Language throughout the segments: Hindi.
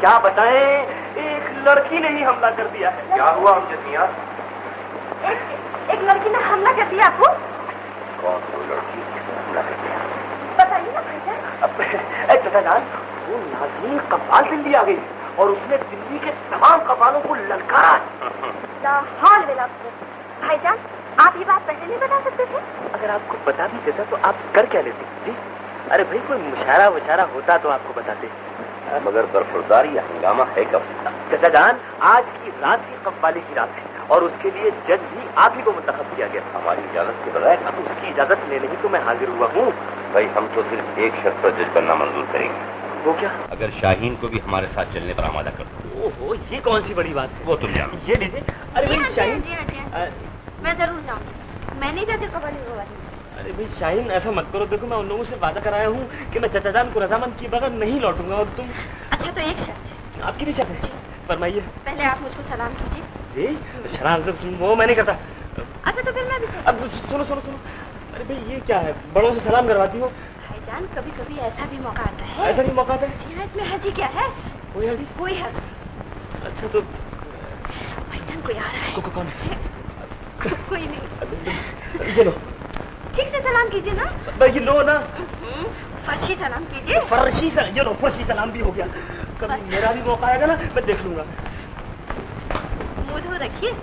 क्या बताएं, एक लड़की ने ही हमला कर दिया है। क्या हुआ अमजद मियां? एक लड़की ने हमला कर दिया आपको? कौन वो लड़की जिसने हमला कर दिया? बताइए ना भाईजान। चाचाजान, वो नाज़नीन कव्वाल दिल्ली आ गई और उसने दिल्ली के तमाम कव्वालों को ललकारा। भाईजान, आप ये बात पहले नहीं बता सकते थे? अगर आपको बता भी देता तो आप कर क्या लेते जी? अरे भाई, कोई मुशायरा वशारा होता तो आपको बताते। मगर बरखुरदार या हंगामा है कब? चाचाजान, आज की रात की कव्वाली की रात है और उसके लिए जज भी आप ही को मुंतखब किया गया। हमारी इजाजत के बगैर? अब उसकी इजाजत लेने ही तो मैं हाजिर हुआ हूँ। भाई, हम तो सिर्फ एक शर्त पर जज बनना मंजूर करेंगे। वो क्या? अगर शाहीन को भी हमारे साथ चलने पर आमादा कर दो। ओहो, ये कौन सी बड़ी बात है? वो तुम जानो। ये लीजिए। अरे भाई शाहीन, मैं जरूर जाऊंगी। मैं नहीं जाती कव्वाली। अरे भाई शाहीन, ऐसा मत करो। देखो, मैं उन लोगों से वादा कराया हूँ कि मैं चाचाजान को रजामंद किए बगैर नहीं लौटूंगा। और तुम? अच्छा, तो एक शर्त है। आपकी भी शर्त है? फरमाइए। पहले आप मुझको सलाम कीजिए। जी शराब वो मैं नहीं करता। अच्छा, तो फिर मैं भी। अब सुनो। अरे भाई, ये क्या है? बड़ों से सलाम करवाती हो? भाईजान, कभी कभी ऐसा भी मौका आता है। ऐसा भी मौका आता है? जी हाँ, इसमें हर्जी क्या है? कोई हर्जी? कोई हर्ज। अच्छा, तो भाईजान कोई आ रहा है। कौन है? कोई नहीं। ये लो। ठीक से सलाम कीजिए ना। भाई लो ना। फर्शी सलाम कीजिए। ये लो, फर्शी सलाम भी हो गया। कभी मेरा भी मौका आएगा ना, मैं देख लूंगा। मुंह धो रखिए।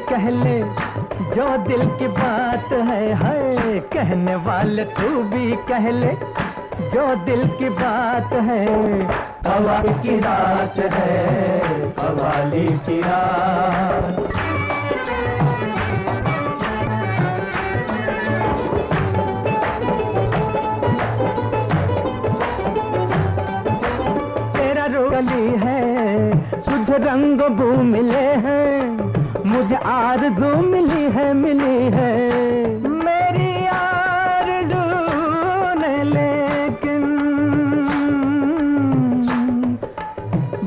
कह ले जो दिल की बात है कहने वाले तू भी कह ले जो दिल की बात है। कव्वाली की रात है, कव्वाली की रात। तेरा रोली है, तुझे रंग बू मिले हैं, मुझे आरज़ू मिली है मेरी आरज़ू ने लेकिन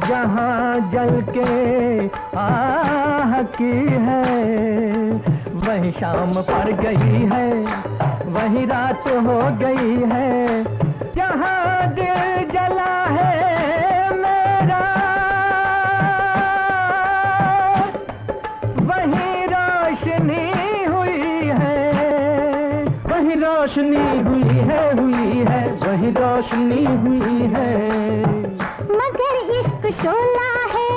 जहाँ जल के आह की है वही शाम पड़ गई है, वही रात हो गई है। जहाँ दिल जला है रोशनी हुई है। मगर इश्क शोला है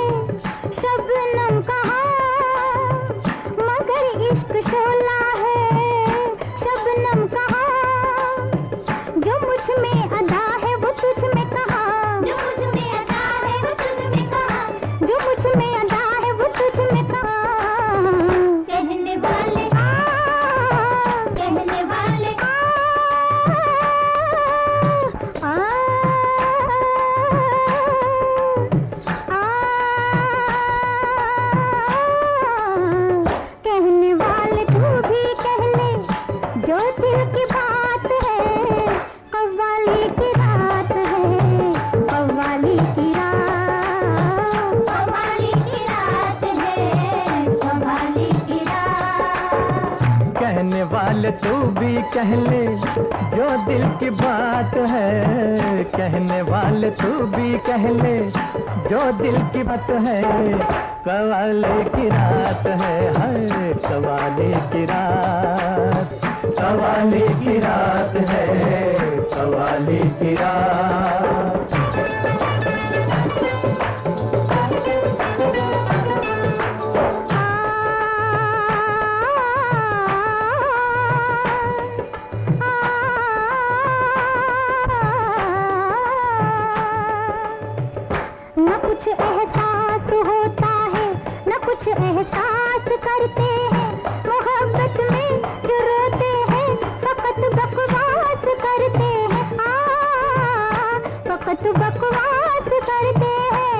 शबनम कहाँ, मगर इश्क शोला है शबनम कहाँ, जो मुझ में अदा है वो तुझ में कहाँ, जो मुझ में अदा है वो तुझ में कहाँ, जो मुझ में अदा है वो तुझ में कहाँ। कहने वाले कहने वाले आ वाले तू भी कह ले, जो दिल की बात है। कहने वाले तू भी कह ले, जो दिल की बात है। कवाले की रात है, हाय कवाले की रात, कवाले की रात है, कवाले की रात। न कुछ एहसास होता है, न कुछ एहसास करते हैं। मोहब्बत में जो रोते हैं, फकत बकवास करते हैं। फकत बकवास करते हैं।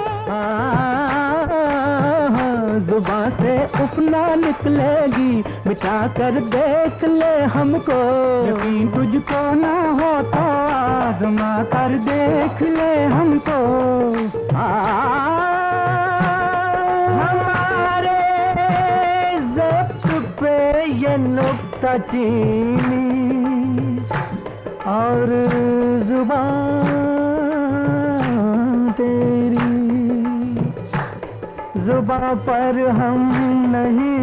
जुबां से उफ ना निकलेगी, मिटा कर देख ले हमको। यकीन तुझको ना हो तो आज़मा कर देख ले हमको। हमारे ज़ब्त पे ये नुक्ता चीनी और जुबान तेरी, जुबां पर हम नहीं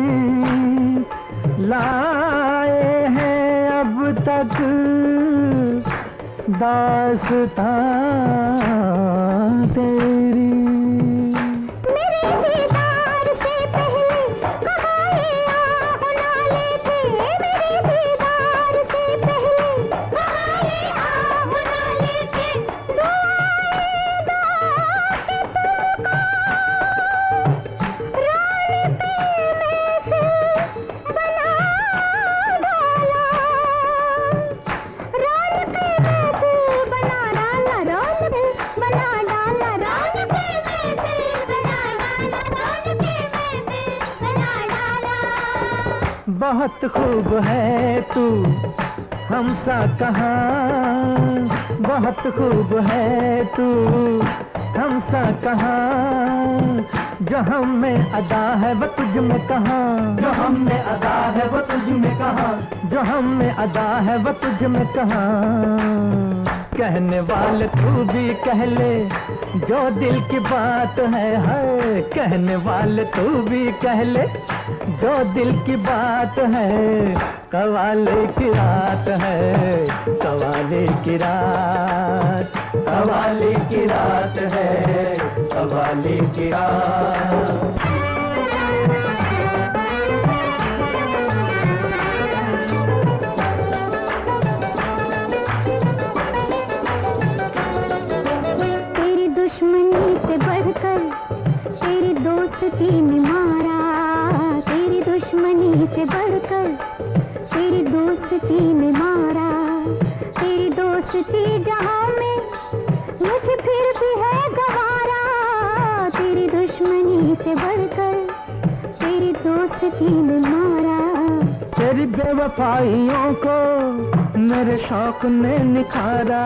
लाए हैं अब तक दास्तां तेरी। मेरे दीदार से पहले कहाँ ये आह नाले थे। मेरे दीदार से पहले कहाँ ये आह नाले थे। दुआएं दो कि तुमको रानी पे महफिल बना डाला। रानी पे महफिल बना डाला, रानी पे बना डाला, रानी पे महफिल बना डाला, रानी पे महफिल बना डाला। बहुत खूब है तू हमसा कहाँ, बहुत खूब है तू हमसा कहाँ। जो हम में अदा है वो तुझ में कहाँ, जो हम में अदा है वो तुझ में कहाँ, जो हम में अदा है वो तुझ में कहाँ। कहने वाले तू भी कह ले, जो दिल की बात है, हाय कहने वाले तू भी कह ले, जो दिल की बात है। कवाले की रात है, कवाले की रात, कवाले की रात है, कवाले की रात। तेरी दुश्मनी से बढ़कर तेरी दोस्ती ने मारा। तेरी दुश्मनी से बढ़कर तेरी दोस्ती ने मारा। तेरी दोस्ती जहाँ में मुझे फिर भी है गवारा। तेरी दुश्मनी से बढ़कर तेरी दोस्ती ने मारा। तेरी बेवफाइयों को मेरे शौक ने निखारा।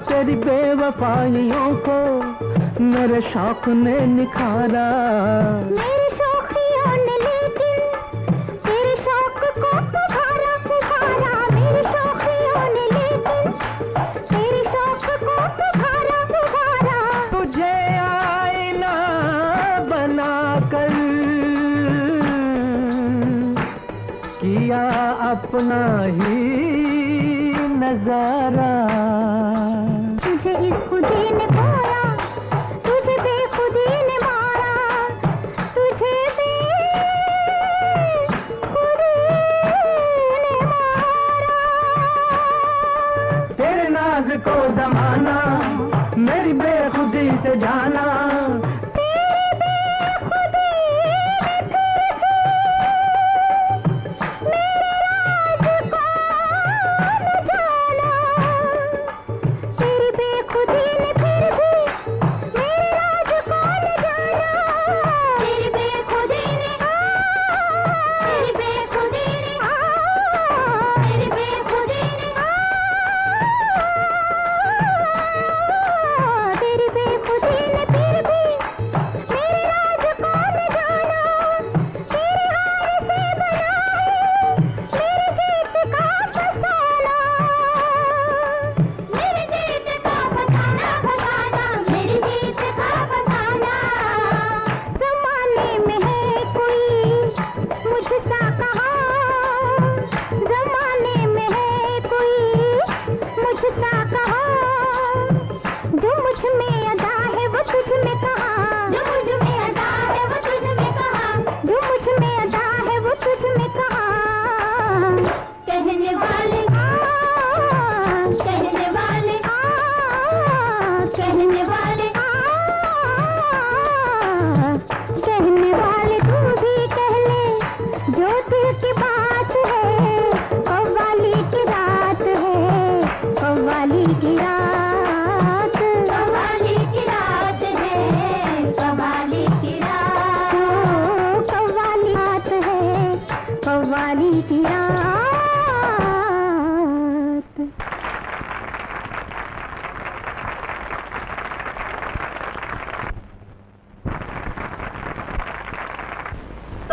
तेरी बेवफाइयों को मेरे शौक ने निखारा। मेरी शौकियों ने लेकिन तेरे शौक को पुकारा पुकारा। मेरी शौकियों ने लेकिन तेरे शौक को पुकारा पुकारा। तुझे आईना बनाकर किया अपना ही नजारा। तुझे इस खुदी ने खोया, तुझे बेखुदी ने मारा। तुझे बेखुदी ने मारा। तेरे नाज को जमाना मेरी बेखुदी से जाना। तेरी बेखुदी ने फिर भी मेरे राज को न जाना। तेरी बेखुदी ने फिर भी मेरे राज को न जाना। तेरी बेखुदी ने तेरी बेखुदी ने तेरी बेखुदी ने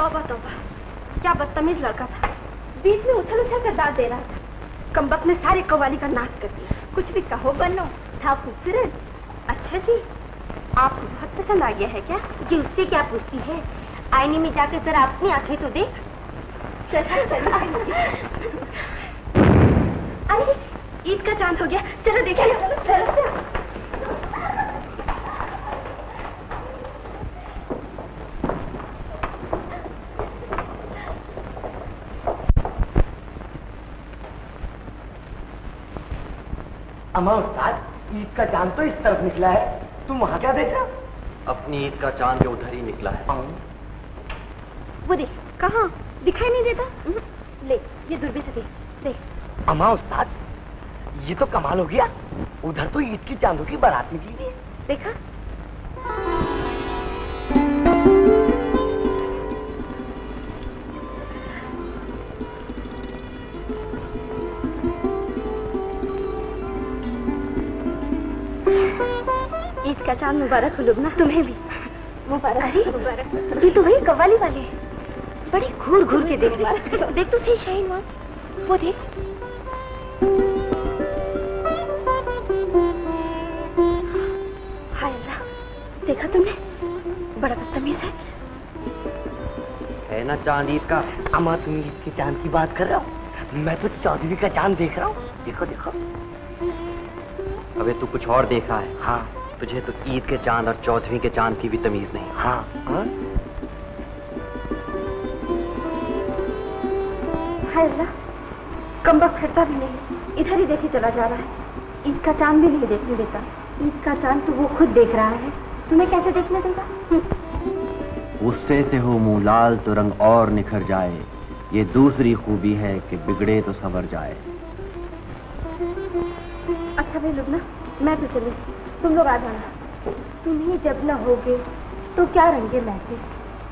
तौबा तौबा, क्या बदतमीज लड़का था। बीच में उछल उछल कर दाद दे रहा था। कमबख्त ने सारी कव्वाली का नाश कर दिया। कुछ भी कहो बनो, था खूबसूरत। अच्छा जी, आपको बहुत पसंद आ गया है क्या? जी उससे क्या पूछती है, आईने में जाकर जरा अपनी आंखें तो देख। अरे ईद का चांद हो गया, चलो देखिए। चलो। अम्मा उस्ताद, ईद का चांद तो इस तरफ निकला है, तुम वहाँ क्या देख रहे हो? अपनी ईद का चांद जो उधर ही निकला है। वो देख, कहाँ दिखाई नहीं देता? ले ये दूरबीन से देख। अम्मा उस्ताद, ये तो कमाल हो गया, उधर तो ईद की चांदों की बारात निकली थी। देखा? ईद का चांद मुबारक हो लुबना, तुम्हें भी मुबारक। मुबारक। ये तो वही कव्वाली वाले हैं, बड़ी घूर घूर के देख रही। देख तो सही शाहीन वहाँ, वो देख। हाय अल्लाह, देखा तुमने? बड़ा बदतमीज है ना चांद ईद का। अम्मा तुम ईद के चांद की बात कर रहे हो, मैं तो 14वीं का चांद देख रहा हूँ। देखो देखो। अबे तू कुछ और देखा है। हाँ, तुझे तो ईद के चांद और 14वीं के चांद की भी तमीज नहीं। हाँ, हाँ? हाय अल्लाह, कमबख्त हटता भी नहीं, इधर ही देखे चला जा रहा है। ईद का चांद भी नहीं देखने देता। ईद का चांद तो वो खुद देख रहा है, तुम्हें कैसे देखने देगा? गुस्से से हो मुंह लाल तो रंग और निखर जाए, ये दूसरी खूबी है कि बिगड़े तो संवर जाए। अच्छा भाई लुबना, मैं तो चली, तुम लोग आ जाना। तुम ही जब न होगे तो क्या रंगे महफिल,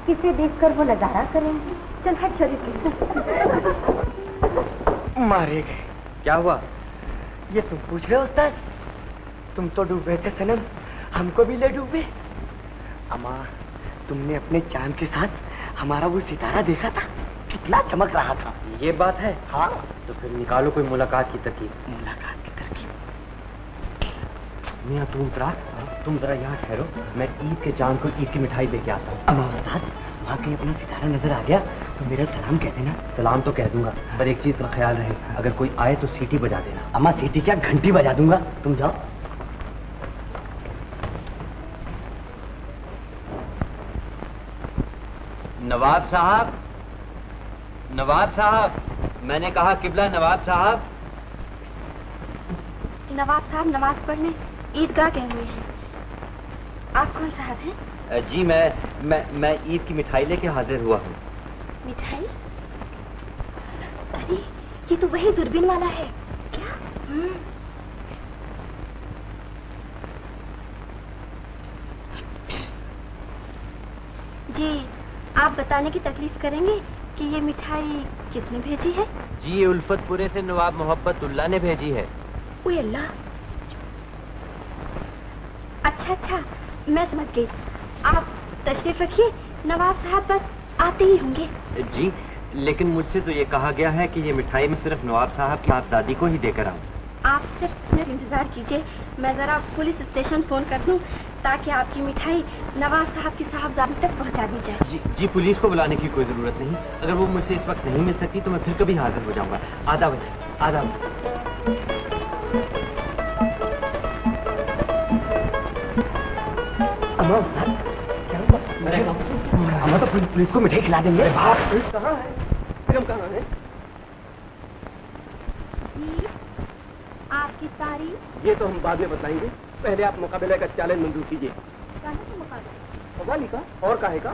किसे देखकर वो नजारा करेंगे। चल हट शरीफ। मारे गए। क्या हुआ? ये तुम पूछ रहे हो उस्ताद? तुम तो डूबे थे सनम, हमको भी ले डूबे। अम्मा, तुमने अपने चांद के साथ हमारा वो सितारा देखा था, कितना चमक रहा था। ये बात है? हाँ। तो फिर निकालो कोई मुलाकात की तरकीब। मुलाकात की तरकीब? मियां तुम जरा यहाँ ठहरो, मैं ईद के चांद को ईद की मिठाई लेके आता हूँ। अम्मा उस्ताद, वहाँ कहीं अपना सितारा नजर आ गया तो मेरा सलाम कह देना। सलाम तो कह दूंगा, पर एक चीज का ख्याल रहे, अगर कोई आए तो सीटी बजा देना। अम्मा सीटी क्या, घंटी बजा दूंगा, तुम जाओ। नवाब साहब, नवाब साहब, मैंने कहा किबला नवाब साहब। नवाब साहब नमाज पढ़ने ईदगाह गए हुए हैं। आप कौन साहब हैं? जी मैं ईद की मिठाई लेके हाजिर हुआ हूँ। मिठाई? अरे ये तो वही दूरबीन वाला है क्या? जी आप बताने की तकलीफ करेंगे कि ये मिठाई किसने भेजी है? जी ये उल्फतपुरे से नवाब मोहब्बतुल्लाह ने भेजी है। ओए अल्लाह। अच्छा, मैं समझ गई। आप तशरीफ रखिए, नवाब साहब बस आते ही होंगे। जी, लेकिन मुझसे तो ये कहा गया है कि ये मिठाई मैं सिर्फ नवाब साहब की साहबजादी को ही देकर आऊँ। आप सिर्फ इंतजार कीजिए, मैं जरा पुलिस स्टेशन फोन कर दूं ताकि आपकी मिठाई नवाब साहब की साहबजादी तक पहुंचा दी जाए। जी पुलिस को बुलाने की कोई जरूरत नहीं। अगर वो मुझसे इस वक्त नहीं मिल सकती तो मैं फिर कभी हाजिर हो जाऊंगा। आदाब। अम्मा क्या हुआ? अम्मा तो पुलिस को मिठाई खिला देंगे। पुलिस कहाँ है? फिल्म कहाँ है? आपकी तारीफ? ये तो हम बाद में बताएंगे, पहले आप मुकाबले का चैलेंज मंजूर कीजिए। कव्वाली का? और काहे का?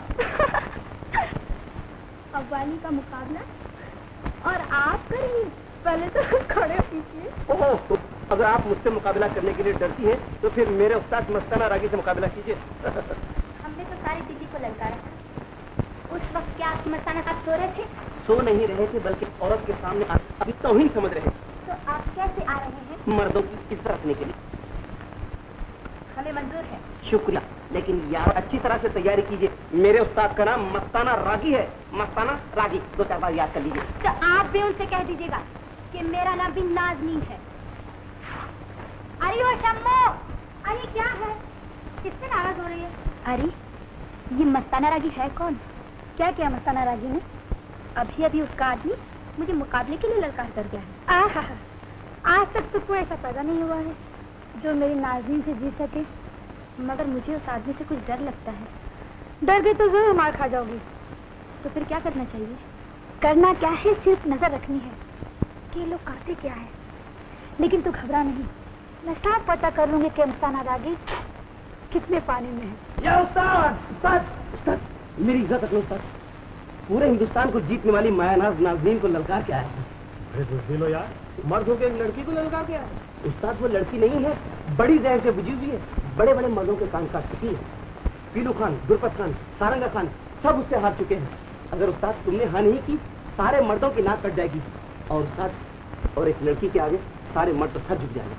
कव्वाली का मुकाबला? और आप करेंगे? पहले तो खड़े कीजिए। ओह, तो अगर आप मुझसे मुकाबला करने के लिए डरती हैं, तो फिर मेरे उस्ताद मस्ताना रागी से मुकाबला कीजिए। हमने तो सारी दिल्ली को ललकारा था। उस वक्त क्या आप मस्ताना साहब सो रहे थे? सो नहीं रहे थे, बल्कि औरत के सामने अभी तौहीन समझ रहे थे। तो आप कैसे आ रहे हैं? मर्दों की इज्जत रखने के लिए। हमें मंजूर है। शुक्रिया, लेकिन यार अच्छी तरह से तैयारी कीजिए। मेरे उस्ताद का नाम मस्ताना रागी है। मस्ताना रागी 2-4 बार याद कर लीजिए। तो आप भी उनसे कह दीजिएगा कि मेरा नाम भी नाज़नीन है। अरे वो शम्मो, अरे क्या है, किससे नाराज हो रही है? अरे ये मस्ताना रागी है कौन? क्या किया मस्ताना रागी ने? अभी अभी उसका आदमी मुझे मुकाबले के लिए ललकार कर गया है। आहा, आज तक तो कोई ऐसा पैदा नहीं हुआ है जो मेरी नाज़नीन से जीत सके। मगर मुझे उस आदमी से कुछ डर लगता है। डर गई तो जरूर मार खा जाओगी। तो फिर क्या करना चाहिए? करना क्या है, सिर्फ नजर रखनी है कि लोग करते क्या है। लेकिन तू घबरा नहीं, मैं साफ पता कर लूंगी कि मस्ताना रागी कितने पानी में है। या उस्ताद, उस्ताद, उस्ताद, मेरी इज्जत रखो उस्ताद। पूरे हिंदुस्तान को जीतने वाली मायानाज नाज़नीन को ललकार क्या है? अरे बुझ लो यार, मर्द होकर एक लड़की को ललकार क्या है? उस्ताद वो लड़की नहीं है, बड़ी जहर से बुझी हुई है, बड़े बड़े मर्दों के कान काट चुकी है। पीलू खान, दुर्पत खान, सारंगा खान सब उससे हार चुके हैं। अगर उस्ताद तुमने हाँ नहीं की, सारे मर्दों की नाक कट जाएगी। और उस्ताद, और एक लड़की के आगे सारे मर्द तो सर झुक जाएंगे।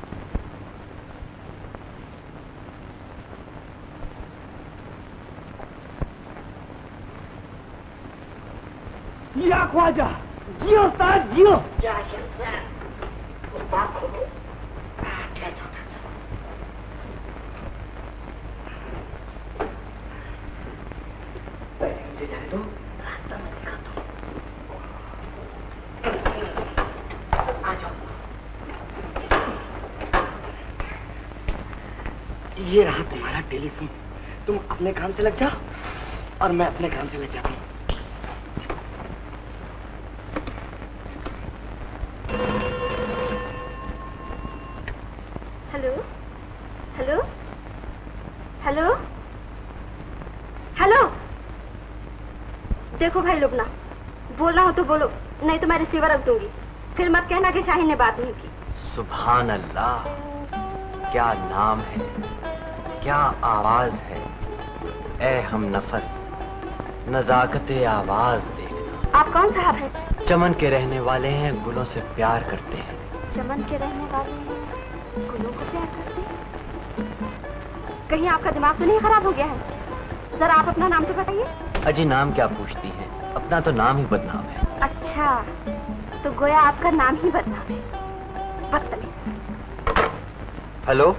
या ख्वाजा, जियो उस्ताद, जियो। मुझे जाने दो, रास्ता मैं दिखाता हूँ। आ जाओ। ये रहा तुम्हारा टेलीफोन। तुम अपने काम से लग जाओ और मैं अपने काम से लग जाता हूँ। Hello, hello, hello, hello. देखो भाई लुबना, बोलना हो तो बोलो, नहीं तो मैं रिसीवर रख दूंगी। फिर मत कहना कि शाहीन ने बात नहीं की। सुभान अल्लाह, क्या नाम है, क्या आवाज है। ए हम नफस, नजाकते आवाज देखना। आप कौन साहब हैं? चमन के रहने वाले हैं, गुलों से प्यार करते हैं। चमन के रहने वाले हैं, गुलों को प्यार करते हैं। कहीं आपका दिमाग तो नहीं खराब हो गया है? जरा आप अपना नाम तो बताइए। अजी नाम क्या पूछती है, अपना तो नाम ही बदनाम है। अच्छा, तो गोया आपका नाम ही बदनाम है। बदतमीज। Hello,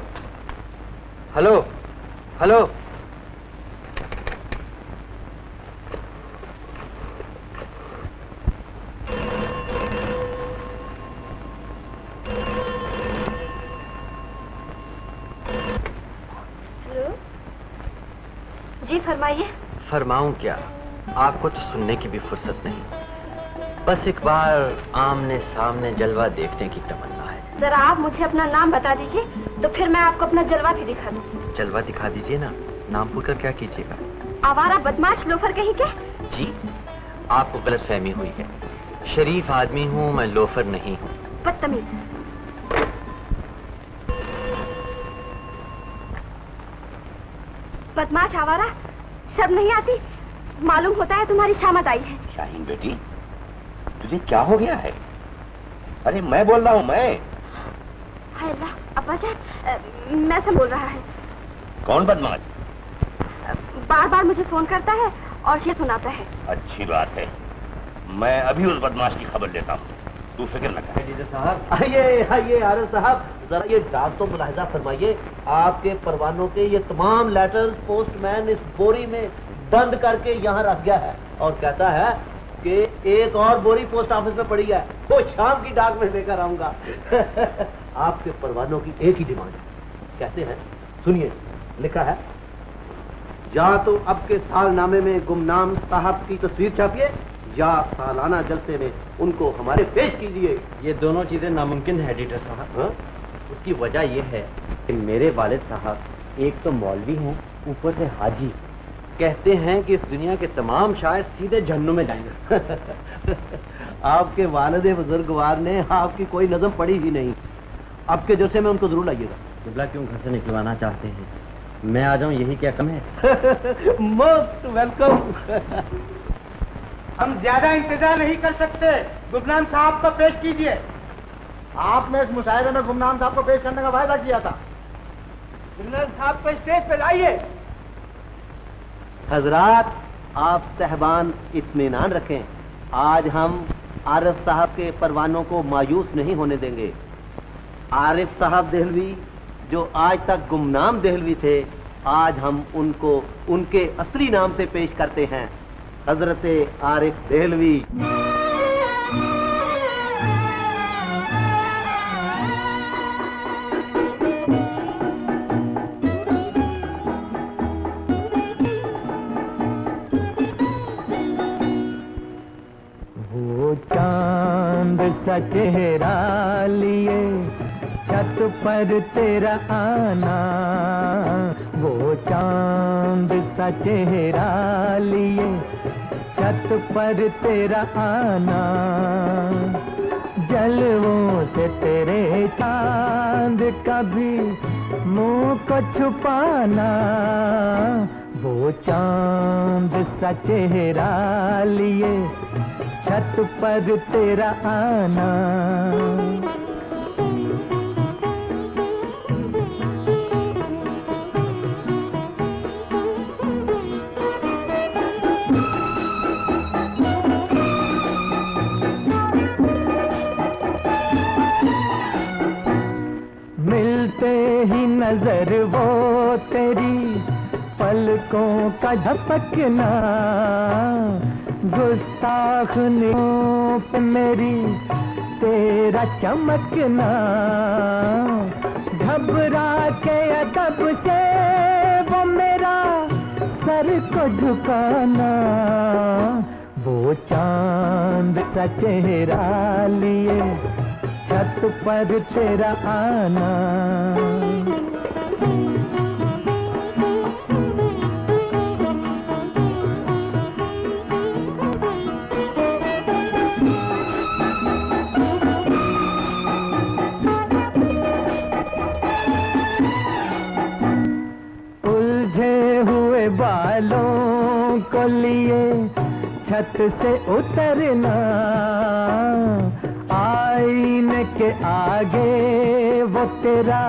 hello, hello. हेलो, जी फरमाइए। फरमाऊं क्या, आपको तो सुनने की भी फुर्सत नहीं। बस एक बार आमने सामने जलवा देखने की तमन्ना है। जरा आप मुझे अपना नाम बता दीजिए, तो फिर मैं आपको अपना जलवा भी दिखा दूँ। जलवा दिखा दीजिए ना। नाम पूछकर क्या कीजिएगा? आवारा बदमाश लोफर कहीं के। जी, आपको गलतफहमी हुई है। शरीफ आदमी हूँ मैं, लोफर नहीं हूँ। बदतमीज। बदमाश आवारा शर्म नहीं आती? मालूम होता है तुम्हारी शामत आई है। शाहीन बेटी, तुझे क्या हो गया है? अरे मैं बोल रहा हूँ, मैं। हाय अल्लाह, अब्बा जान, मैं से बोल रहा है। कौन बदमाश? बार बार मुझे फोन करता है और ये सुनाता है। अच्छी बात है, मैं अभी उस बदमाश की खबर लेता हूँ, तू फिक्र न कर। डीजे साहब, आइए आइए आरज साहब, जरा ये डाक तो मुलाहिजा फरमाइए। आपके परवानों के ये तमाम लेटर्स पोस्टमैन इस बोरी में बंद करके यहाँ रख गया है और कहता है कि एक और बोरी पोस्ट ऑफिस में पड़ी है, वो शाम की डाक में लेकर आऊंगा। आपके परवानों की एक ही डिमांड है। कहते हैं, सुनिए, लिखा है, या तो अब के सालनामे में गुमनाम साहब की तस्वीर छापिए या सालाना जलसे में उनको हमारे पेश कीजिए। ये दोनों चीजें नामुमकिन है एडिटर साहब। हाँ? उसकी वजह यह है कि मेरे वालिद साहब एक तो मौलवी हैं, ऊपर से हाजी। कहते हैं कि इस दुनिया के तमाम शायर सीधे जहन्नुम में जाएंगे। आपके वालिद बुजुर्गवार ने आपकी कोई नज़म पढ़ी ही नहीं। आपके जलसे में उनको जरूर लाइएगा। किबला क्यों घर से निकलवाना चाहते हैं? मैं आ जाऊं, यही क्या कम है? Most welcome. हम ज्यादा इंतजार नहीं कर सकते, गुमनाम साहब को पेश कीजिए। आपने इस मुशायरे में गुमनाम साहब को पेश करने का वायदा किया था। जनरल साहब को स्टेज पे लाइए। हजरात, आप साहबान इत्मीनान रखें, आज हम आरिफ साहब के परवानों को मायूस नहीं होने देंगे। आरिफ साहब देहलवी जो आज तक गुमनाम देहलवी थे, आज हम उनको उनके असली नाम से पेश करते हैं, हजरत आरिफ देहलवी। वो चांद सा चेहरा लिए छत पर तेरा आना, वो चांद सा चेहरा लिए छत पर तेरा आना, जलवों से तेरे चांद का भी मुंह को छुपाना, वो चांद सा चेहरा लिए छत पर तेरा आना। मिलते ही नजर वो तेरी पलकों का झपकना, गुस्ताख निगाहों पे मेरी तेरा चमकना, घबरा के अदब से वो मेरा सर को झुकाना, वो चांद सा चेहरा लिए छत पर तेरा आना। बालों को लिए छत से उतरना, आईने के आगे वो तेरा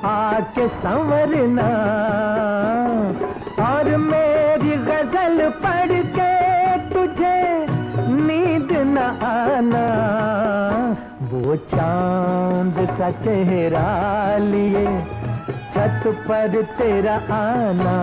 आके संवरना, और मेरी गजल पढ़ के तुझे नींद न आना, वो चांद सा चेहरा लिए छत पर तेरा आना।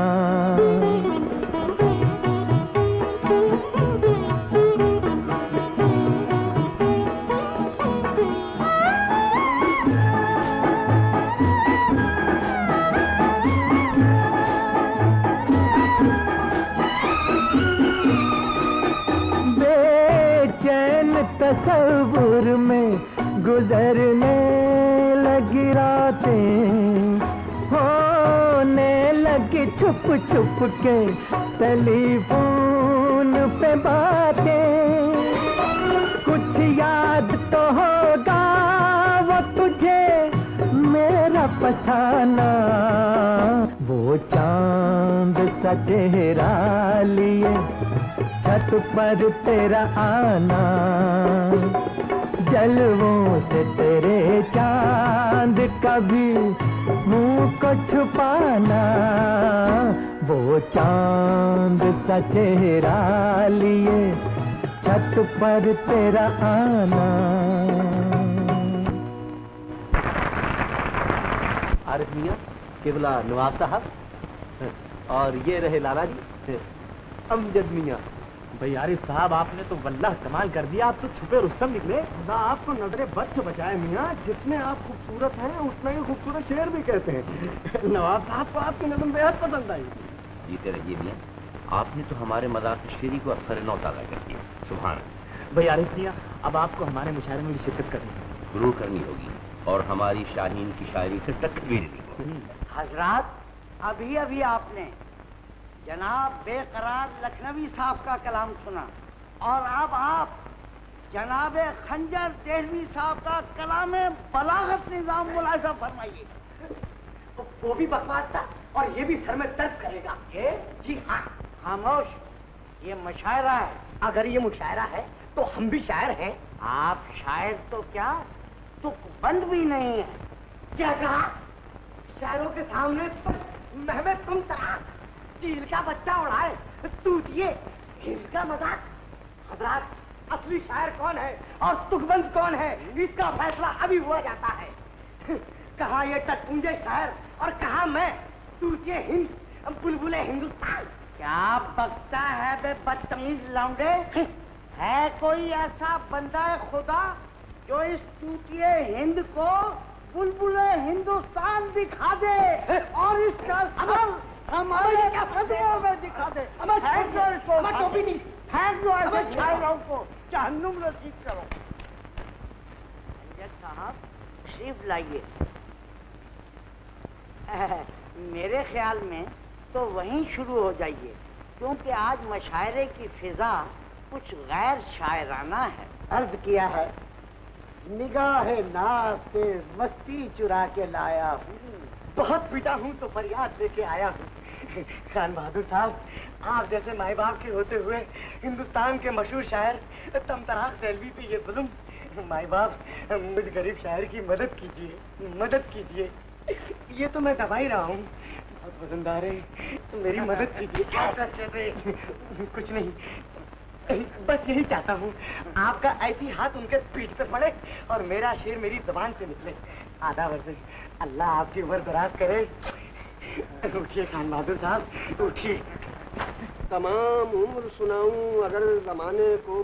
बेचैन तस्वुर में गुजरने लगी रातें, होने लगी छुप छुप के टेलीफोन पे बातें, कुछ याद तो होगा वो तुझे मेरा फसाना, वो चांद सा चेहरा लिए छत पर तेरा आना, जलवों से तेरे चांद का भी मुंह को छुपाना, वो चांद सा चेहरा लिए छत पर तेरा आना। आरिफ मियां, केवला नवाब साहब, और ये रहे लाला जी अमजद मियां। भाई आरिफ साहब, आपने तो वल्लाह कमाल कर दिया, आप तो छुपे रुस्तम निकले। खुदा आपको नजरे बद से बचाए मियाँ, जितने आप खूबसूरत हैं उतना ही खूबसूरत शेर भी कहते हैं। नवाब साहब को आपकी नज़म बेहद पसंद आई। जीते रहिए मियाँ, आपने तो हमारे मज़ाक शेरी को अक्सर नौ ताज़ा कर दिया। सुभान। भाई आरिफ मियाँ, अब आपको हमारे मुशायरे में भी शिरकत करनी है। जरूर करनी होगी, और हमारी शाहीन की शायरी से टक्कर भी नहीं होगी। हजरात, अभी अभी आपने जनाब बेकरार लखनवी साहब का कलाम सुना, और अब आप जनाब खंजर देहलवी साहब का कलाम बलागत निजाम मुलाहिजा फरमाइए। वो भी बकवास था और ये भी सर में दर्द करेगा। ये जी हाँ। खामोश, ये मुशायरा है। अगर ये मुशायरा है तो हम भी शायर हैं। आप शायर तो क्या, तुक बंद भी नहीं है। क्या कहा? शायरों के सामने महमेद तुम तरह चील का बच्चा उड़ाए तूतिए इसका मजाक। हजरात, असली शायर कौन है और तुकबंद कौन है, इसका फैसला अभी हुआ जाता है। कहाँ ये टटपुंजे शायर और कहाँ मैं तूतिए हिंद बुलबुले हिंदुस्तान। क्या बकता है बे बदतमीज लौंडे? है कोई ऐसा बंदा खुदा जो इस टूटिए हिंद को बुलबुले हिंदुस्तान दिखा दे और इसका असर हमारे फसलों में दिखा दे? फेंक दो इसको, फेंक दो ऐसे शायरों को, जहन्नुम रसीद करो। अंजद साहब तशरीफ लाइए। मेरे ख्याल में तो वहीं शुरू हो जाइए, क्योंकि आज मशायरे की फिजा कुछ गैर शायराना है। अर्ज किया है, निगाहे नाज से मस्ती चुरा के लाया हूँ, बहुत पिटा हूँ तो फरियाद लेके आया हूँ। खान बहादुर साहब, आप जैसे माई बाप के होते हुए हिंदुस्तान के मशहूर शायर तमतरार सैलवी पे ये जुल्म। माई बाप, मुझ गरीब शायर की मदद कीजिए, मदद कीजिए। ये तो मैं दबा ही रहा हूँ, बहुत वजनदार है, तो मेरी मदद कीजिए। क्या करते थे? कुछ नहीं, बस यही चाहता हूँ आपका ऐसी हाथ उनके पीठ पे पड़े और मेरा शेर मेरी जुबान से निकले। आधा वर्ष अल्लाह आपकी उम्र दराज करे। उठिए खान बहादुर साहब, उठिए। तमाम उम्र सुनाऊं अगर जमाने को,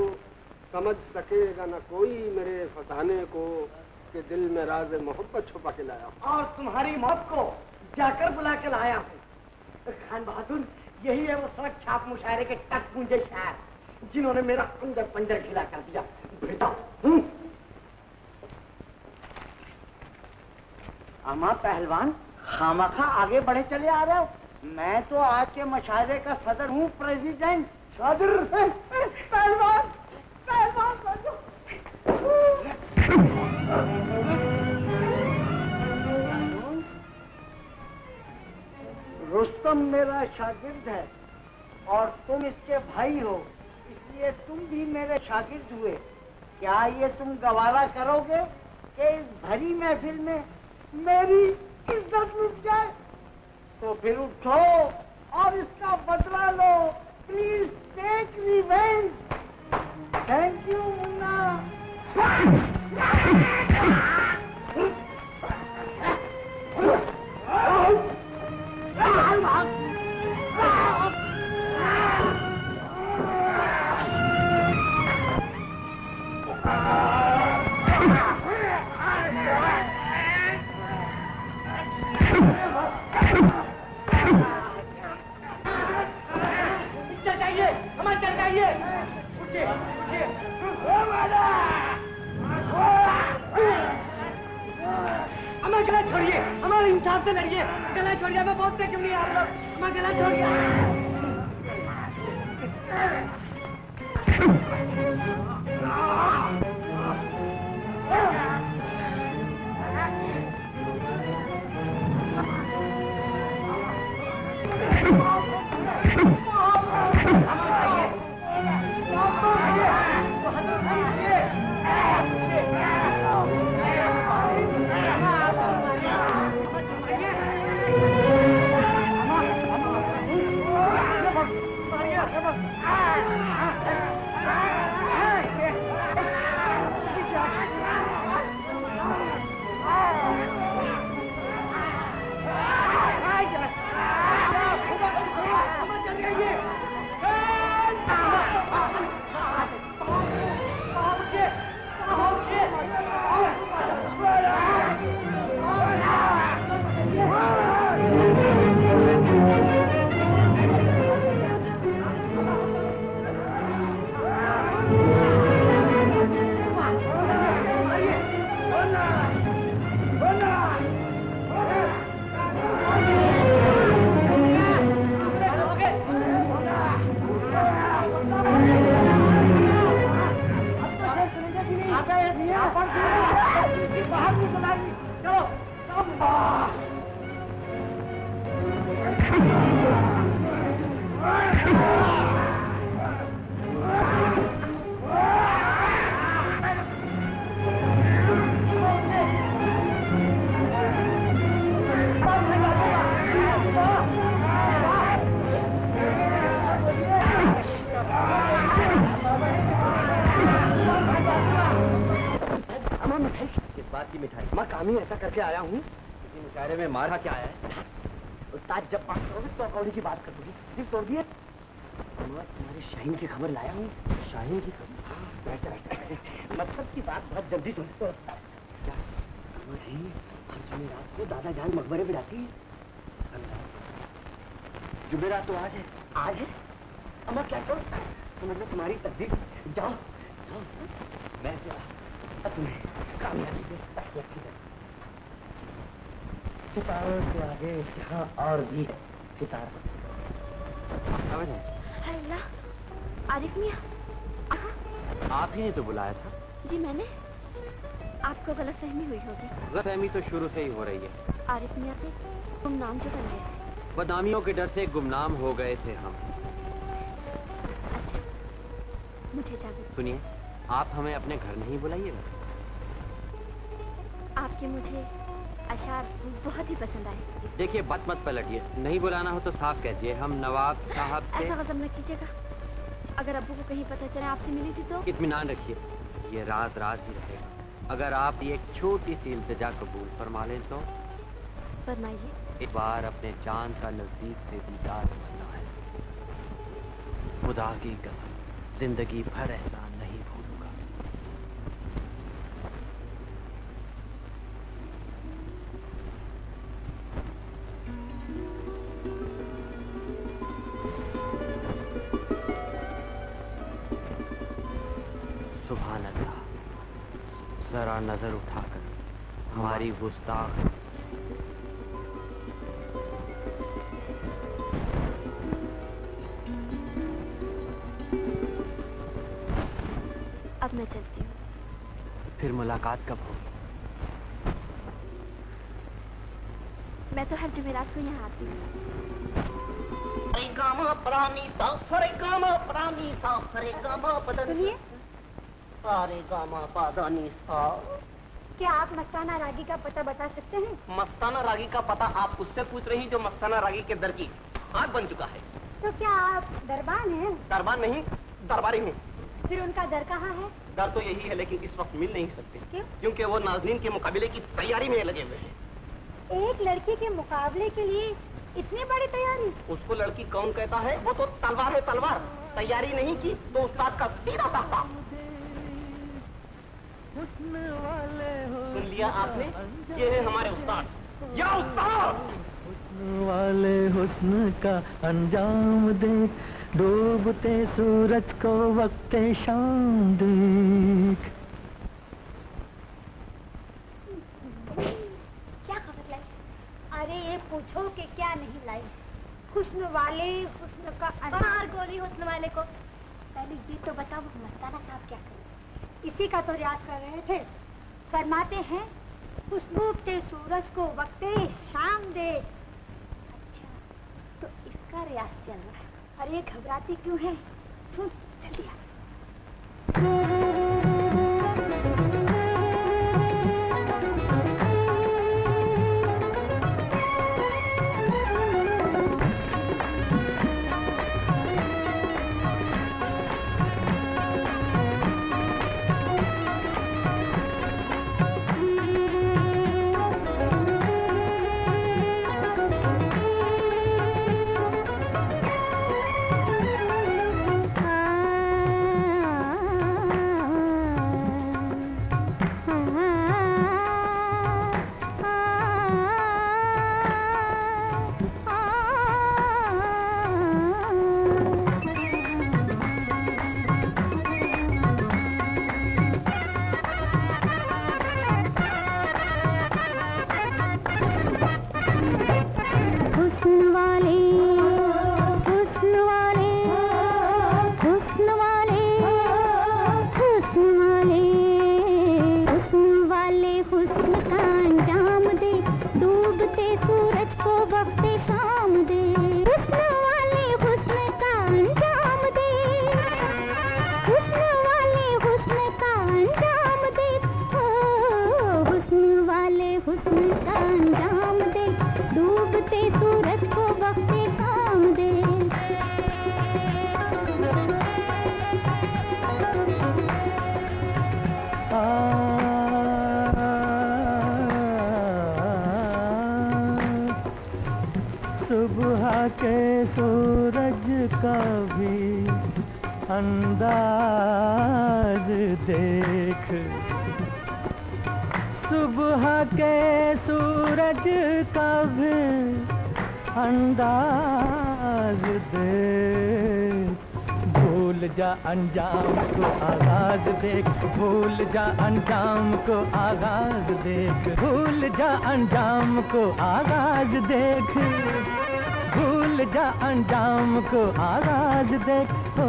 समझ सकेगा न कोई मेरे फसाने को, कि दिल में राज मोहब्बत छुपा के लाया हूँ। और तुम्हारी मौत को जाकर बुला के लाया हूँ। खान बहादुर, यही है वो सड़क छाप मुशायरे के टक पूंजे शायर जिन्होंने मेरा अंदर पंजर खिला कर दिया। बेटा अमा पहलवान, खामखा आगे बढ़े चले आ रहे हो। मैं तो आज के मशायरे का सदर हूँ, प्रेसिडेंट। सदर? पहलवान, पहलवान रुस्तम मेरा शागिर्द है और तुम इसके भाई हो, इसलिए तुम भी मेरे शागिर्द हुए। क्या ये तुम गवारा करोगे कि इस भरी महफिल में मेरी इज्जत लुट जाए? तो फिर उठो और इसका बदला लो। Please take revenge. Thank you Munna. हमें गला छोड़िए, हमारे इंसाफ से लड़िए। गला छोड़िए, हमें बहुत से क्यों नहीं आ रहा। हमें गला छोड़िए। बात की मिठाई। मैं काम ही ऐसा करके आया हूँ। किसी मुशायरे में मार खा के आया है। उस्ताद जब बात करोगे तो कौड़ी की बात कर दोगी। सिर्फ तोड़ दिए। मैं तुम्हारे शाहीन की खबर लाया हूँ। शाहीन की खबर? हाँ, बैठ। मतलब की बात बहुत जल्दी सुनते हो उस्ताद। क्या खबर है? हर जुमेरात को दादा जान मकबरे पे जाती है। जुमेरात तो आज है। आज है? अम्मा क्या करो? समझ लो तुम्हारी तकदीर। जाओ मैं चला तुम्हें कामयाबी दे। सितारों से आगे जहाँ और भी है सितारा। अल्लाह, आरिफ मियां, आप ही ने तो बुलाया था। जी मैंने। आपको गलतफहमी हुई होगी। गलतफहमी तो शुरू से ही हो रही है। आरिफ मियां से गुमनाम जो बन गए थे। बदनामियों के डर से गुमनाम हो गए थे हम। अच्छा, मुझे इजाजत। सुनिए, आप हमें अपने घर नहीं बुलाइएगा। आपके मुझे अशार बहुत ही पसंद आए। देखिए, बात मत पलटिए। नहीं बुलाना हो तो साफ कह दिए। हम नवाब साहब से। ऐसा गजब न कीजिएगा। अगर अब्बू को कहीं पता चले आपसे मिली थी तो? इत्मीनान रखिए, ये राज ही रहेगा। अगर आप एक छोटी सी इल्तिजा कबूल फरमा लें तो? फरमाइए। एक बार अपने चांद का नजदीक से दीदार करना है। खुदा की कसम, जिंदगी भर एहसान नहीं भूलूंगा। सुभान अल्लाह। जरा नजर उठाकर हमारी गुस्ताख अब मैं चलती हूँ। फिर मुलाकात कब होगी? मैं तो हर जुमेरात को यहाँ आती हूँ। सुनिए, क्या आप मस्ताना रागी का पता बता सकते हैं? मस्ताना रागी का पता आप उससे पूछ रही जो मस्ताना रागी के दर की आग बन चुका है। तो क्या आप दरबान हैं? दरबार नहीं, दरबारी हूँ। फिर उनका दर कहाँ है? डर तो यही है, लेकिन इस वक्त मिल नहीं सकते। क्यों? क्योंकि वो नाज़नीन के मुकाबले की तैयारी में लगे हुए हैं। एक लड़की के मुकाबले के लिए इतनी बड़ी तैयारी? उसको लड़की कौन कहता है? वो तो तलवार है, तलवार। तैयारी नहीं की तो उस्ताद का सीधा साधा। सुन लिया आपने? ये है हमारे उस्ताद। या उस्ताद! हुस्न वाले हुस्न का अंजाम देख, डूबते सूरज को वक्ते शाम देख। क्या खबर लाई? अरे ये पूछो कि क्या नहीं लाई। हुस्न वाले हुस्न का बाहर गोली हुस्न वाले को। पहले ये तो बताओ मस्ताना साहब क्या कर रहे? इसी का तो रियाज कर रहे थे। फरमाते हैं डूबते सूरज को वक्ते शाम दे। अच्छा, तो इसका रियाज चल रहा है। अरे घबराती क्यों है? सुन जल्दी आ। सुबह के सूरज का भी अंदाज देख, सुबह के सूरज का भी अंदाज देख। भूल जा अंजाम को आगाज देख, भूल जा अंजाम को आगाज देख, भूल जा अंजाम को आगाज देख, भूल जा अंजाम को आगाज देख, ओ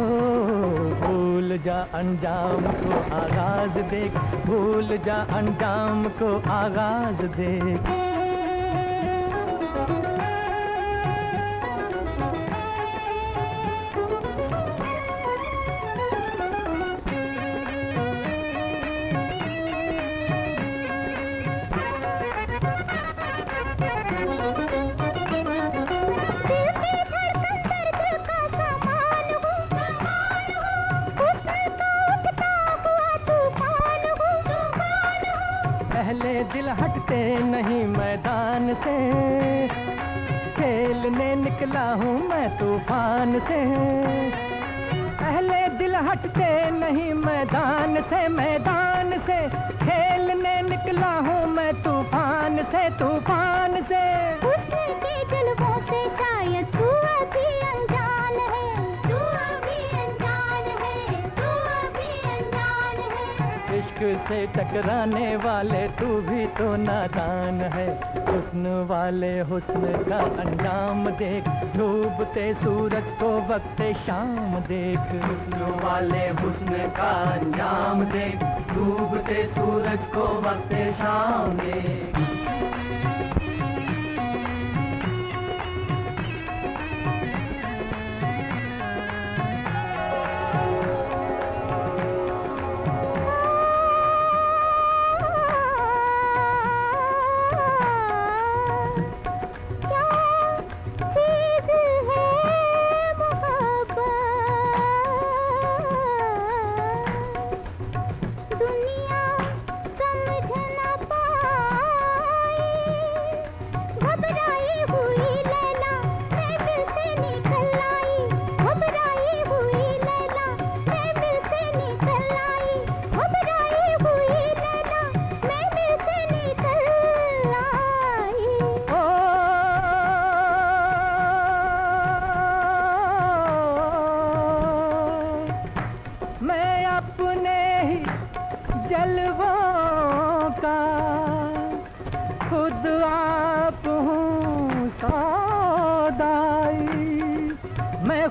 भूल जा अंजाम को आगाज देख, भूल जा अंजाम को आगाज देख। दिल हटते नहीं मैदान से, खेलने निकला हूँ मैं तूफान से। पहले दिल हटते नहीं मैदान से, मैदान से खेलने निकला हूँ मैं तूफान से, तूफान से। हुस्न के जलवों से शायद तू अभी अनजान है, तू अभी अनजान है, तू अभी अनजान है। इश्क से टकराने वाले तू भी तो नादान है, हुस्न वाले हुस्न का अंजाम देख, डूबते सूरज को वक्त शाम देख। हुस्न वाले हुस्न का अंजाम देख, डूबते सूरज को वक्त शाम देख।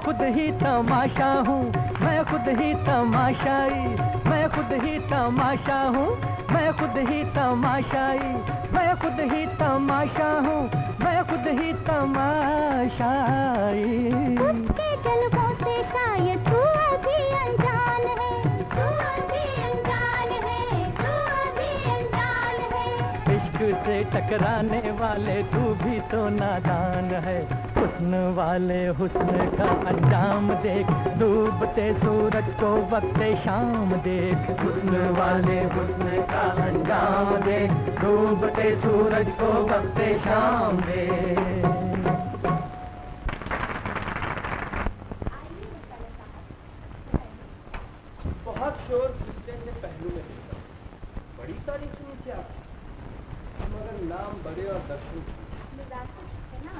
खुद ही तमाशा हूँ, मैं खुद ही तमाशाई, मैं खुद ही तमाशा हूँ, मैं खुद ही तमाशाई, मैं खुद ही तमाशा हूँ, मैं खुद ही तमाशाई। उसके जलवों से शायद तू अभी अनजान है, तू अभी अनजान है, तू अभी अनजान है। इश्क से टकराने वाले तू भी तो नादान है, हुस्न वाले हुस्न का अंजाम देख, डूबते सूरज को वक्त शाम देख। हुस्न वाले हुस्न का अंजाम देख, डूबते सूरज को वक्त शाम देख। बहुत शोर किसने ने पहलू में देखा, बड़ी तारीफ सुनी थी आप, मगर नाम बड़े और दर्शन है ना।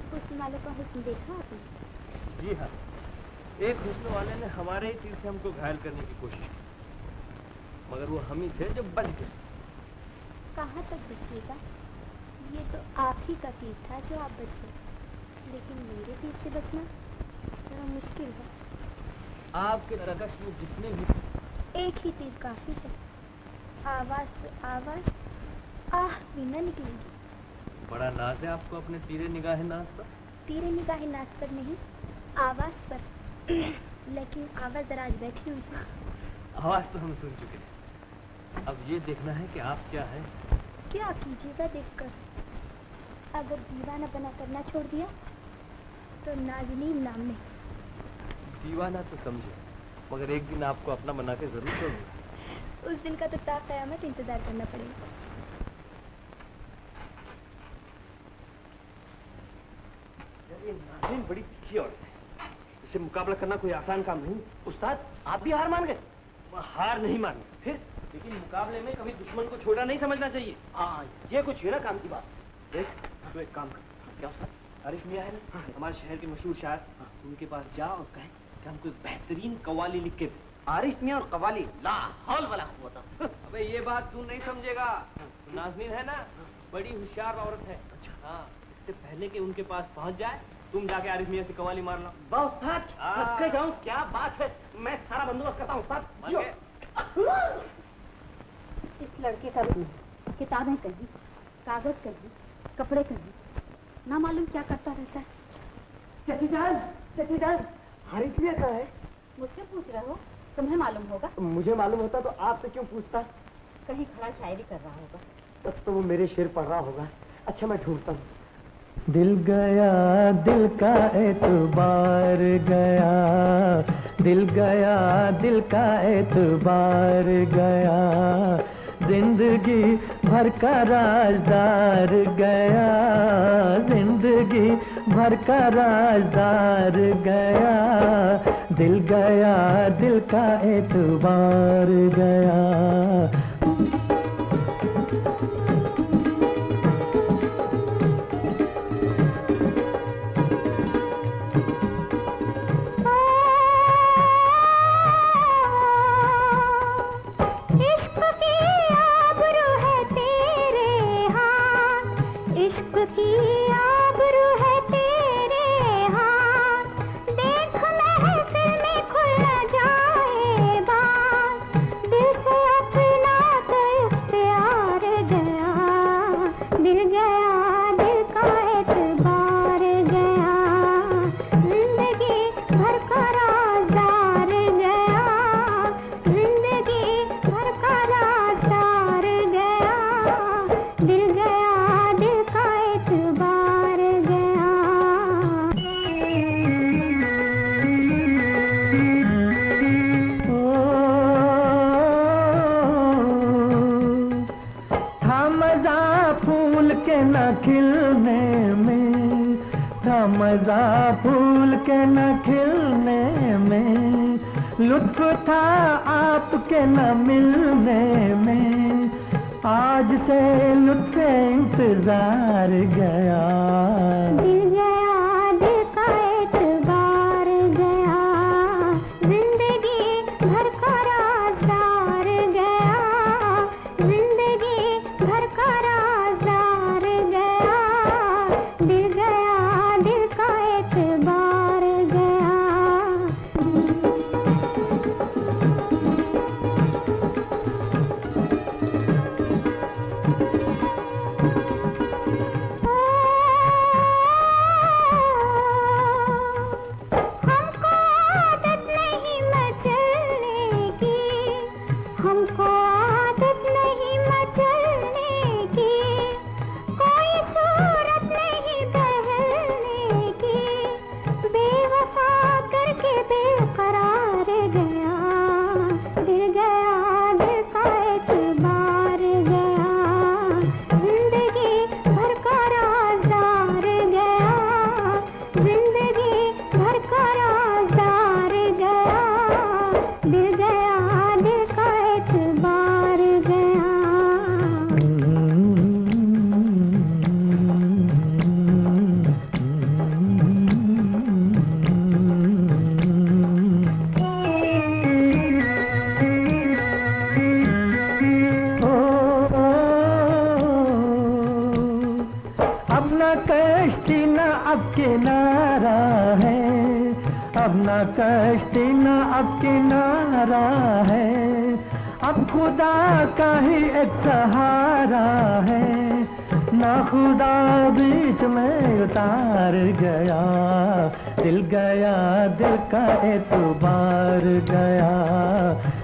हुस्न वालों का हुस्न देखा आपने? जी हाँ, एक हुस्न वाले ने हमारे ही तीर से हमको घायल करने की कोशिश की, मगर वो हम ही थे जो बच गए। कहाँ तक बचिएगा? ये तो आप ही का तीर था जो आप बच गए, लेकिन मेरे तीर से बचना थोड़ा मुश्किल है। आपके रगश में जितने भी एक ही तीर काफी है, आवाज से आवाज आह भी न निकलेगी। बड़ा नाज है आपको अपने तीरे निगाह नाज पर। तीरे निगाह नाज पर नहीं, आवाज पर। लेकिन आवाज दराज बैठी हुई थी। आवाज तो हम सुन चुके हैं, अब ये देखना है कि आप क्या है। क्या कीजिएगा देखकर? अगर दीवाना बना करना छोड़ दिया तो नाज़नीन नाम नहीं। दीवाना तो समझे, मगर एक दिन आपको अपना बना के जरूर छोड़ूंगा। उस दिन का तो ता क़यामत इंतजार करना पड़ेगा। ये नाज़रीन बड़ी तीखी औरत है, इससे मुकाबला करना कोई आसान काम नहीं। उस्ताद, आप भी हार मान गए? हार नहीं मानी फिर, लेकिन मुकाबले में कभी दुश्मन को छोटा नहीं समझना चाहिए। हाँ, ये कुछ है ना काम की बात। देख, तू एक काम कर। क्या उस्ताद? आरिफ मियां है ना, हमारे शहर के मशहूर शायर, उनके पास जा और कहे कि हमको एक बेहतरीन कव्वाली लिख के दे। आरिफ मियां और कव्वाली, ला हौल वला कुव्वत। अबे ये बात तू नहीं समझेगा। नाज़नीन है ना, बड़ी होशियार औरत है। अच्छा, हाँ, इससे पहले कि उनके पास पहुंच जाए, तुम जाके आरिफ मियां से कव्वाली मार लो। वाह उस्ताद, थक जाऊं, क्या बात है। मैं सारा बंदोबस्त करता हूं उस्ताद। इस लड़के का भी किताबें कहीं, कागज कहीं, कपड़े कहीं, ना मालूम क्या करता रहता है। चची जान, आरिफ मियां कहाँ है? मुझसे पूछ रहे हो? तुम्हें मालूम होगा। मुझे मालूम होता तो आपसे क्यों पूछता? कहीं खड़ा शायरी कर रहा होगा। तो वो मेरे शेर पढ़ रहा होगा। अच्छा, मैं ढूंढता हूँ। दिल गया, दिल का एतबार गया, दिल गया, दिल का एतबार गया, जिंदगी भर का राजदार गया, जिंदगी भर का राजदार गया, दिल गया, दिल का एतबार गया। मजा फूल के न खिलने में, लुत्फ था आपके न मिलने में, आज से लुत्फ इंतजार गया। दिल गया, दिल का एतबार गया, जिंदगी भर का राज़दार गया, जिंदगी भर का राज़दार गया, दिल गया, दिल का एतबार गया। हमको आदत नहीं मचलने की, कोई सूरत नहीं बहलने की, बेवफा करके बेकरार गया, दिल गया, दिल का एतबार गया, जिंदगी भर का राज़दार गया, जिंदगी भर का राज़दार गया, दिल गया, दिल का एतबार गया। अब न कश्ती न अब किनारा है, अब न कश्ती न अब किनारा है, अब खुदा का ही एक सहारा है, ना खुदा बीच में उतार गया, दिल गया, दिल का एतबार गया,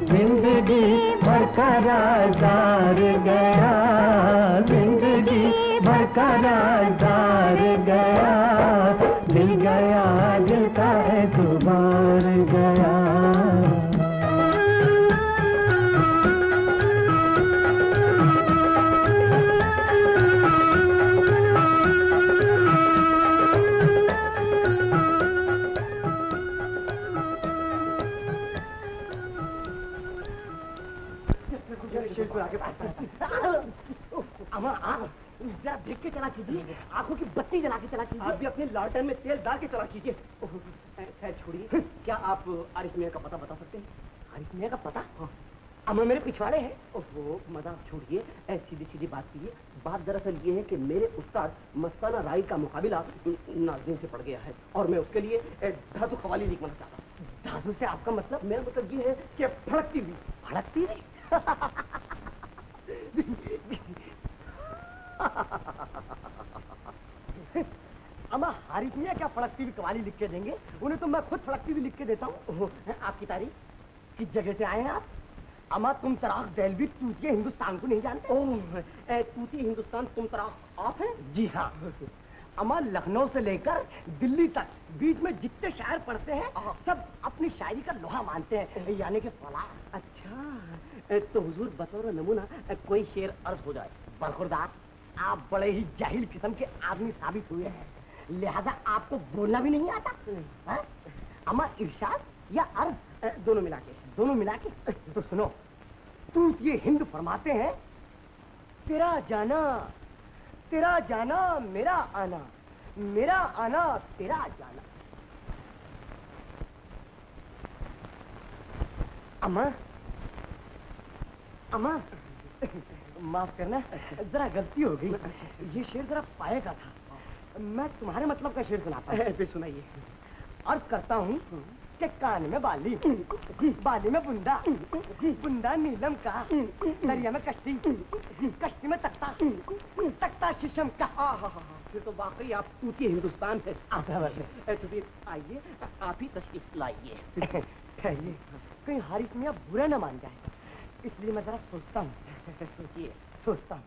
जिंदगी भर का राज़दार गया, जिंदगी भर का राज़दार गया, दिल गया, दिल का एतबार गया। अमा आप जरा देख के चला कीजिए, आंखों की बत्ती जला के चला कीजिए। आप भी अपने लालटेन में तेल डाल के चला कीजिए। खैर छोड़िए, क्या आप आरिफ मियां का पता बता सकते हैं? आरिफ मियां का पता? अमा मेरे पिछवाड़े हैं। ओहो मजाक छोड़िए, सीधी सीधी बात कीजिए। बात दरअसल ये है कि मेरे उस्ताद मस्ताना राय का मुकाबला नाज़रीन से पड़ गया है और मैं उसके लिए धातु कवाली लिखवाना चाहता हूँ। धातु से आपका मतलब? मेरा मतलब ये है कि फड़कती हुई। फड़कती हुई? अमा हारिफ मियां क्या फड़कती हुई कवाली लिख के देंगे? उन्हें तो मैं खुद फड़कती हुई लिख के देता हूँ। आपकी तारीफ? किस जगह से आए हैं आप? अमा तुम तराक देहलवी तूतिए हिंदुस्तान को नहीं जानते? ओह तूतिए हिंदुस्तान तुम तराक आप हैं? जी हाँ। अमा लखनऊ से लेकर दिल्ली तक बीच में जितने शायर पढ़ते हैं सब अपनी शायरी का लोहा मानते हैं, यानी कि फला। अच्छा तो हुजूर बतौर नमूना कोई शेर अर्ज हो जाए। बरखुरदार आप बड़े ही जाहिल किस्म के आदमी साबित हुए हैं, लिहाजा आपको बोलना भी नहीं आता। अमा इरशाद या अर्ज दोनों मिला के? दोनों मिला के। तो सुनो, तू ये हिंद फरमाते हैं, तेरा जाना मेरा आना, मेरा आना तेरा जाना। अम्मा अम्मा माफ करना, जरा गलती हो गई। ये शेर जरा पाए का था, मैं तुम्हारे मतलब का शेर सुनाता हूँ। सुनाइए। अर्ज करता हूँ कि कान में बाली, बाली में बुंदा, बुंदा नीलम का, दरिया में कश्ती, कश्ती में तख्ता, तख्ता शीशम का। फिर तो वाकई आप तूती हिंदुस्तान है। तो फिर आइए आप ही तशरीफ लाइए। ठहरिए, कहीं हारिफ मियां बुरा न मान जाए, इसलिए मैं जरा सोचता हूँ। सोचिए। सोचता हूँ।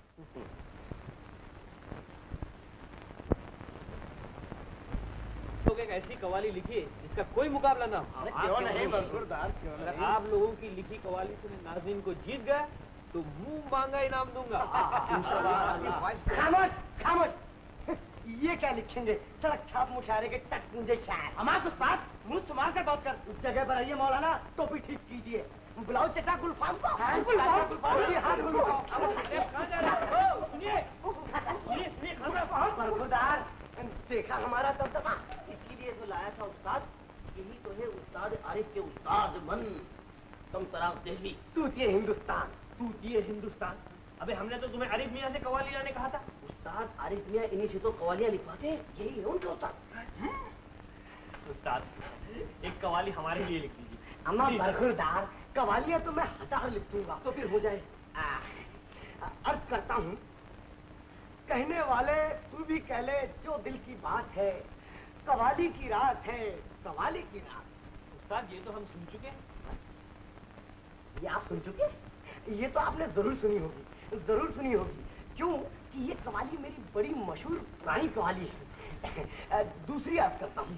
लोग एक ऐसी कवाली लिखिए जिसका कोई मुकाबला ना हो। क्यों नहीं बरखुरदार, क्यों नहीं? अगर आप लोगों की लिखी कवाली सुने नाज़रीन को जीत गए तो मुंह मांगा इनाम दूंगा। खामोश खामोश, ये क्या लिखेंगे? सड़क छाप मुशायरे के टक मुझे शायर। हमारे उस्ताद मुंह संभाल कर बात कर। उस जगह पर आइए मौलाना, टोपी ठीक कीजिए। बुलाओ चचा गुलफाम को। बरखुरदार देखा हमारा दबदबा, इसीलिए तो लाया था उस्ताद। यही तो है उस्ताद आरिफ के उस्ताद मन। तुम तराक देहली, तूतिए हिंदुस्तान। तूतिए हिंदुस्तान? अबे हमने तो तुम्हें आरिफ मियां से कवाली लाने कहा था। उस्ताद आरिफ मियां इन्हीं से तो कवालियां लिखवाते, यही है उनके उस्ताद। उस्ताद एक कवाली हमारे लिए लिख दीजिए। अम्मा बरखुरदार, कवालियां तो मैं 1000 लिख दूंगा, तो फिर हो जाए। अर्ज करता हूँ, कहने वाले तू भी कह ले जो दिल की बात है, कवाली की रात है, कवाली की रात। उस्ताद ये तो हम सुन चुके हैं। ये आप सुन चुके? ये तो आपने जरूर सुनी होगी, जरूर सुनी होगी। क्यों कि ये कवाली मेरी बड़ी मशहूर पुरानी कवाली है। दूसरी अर्ज करता हूँ।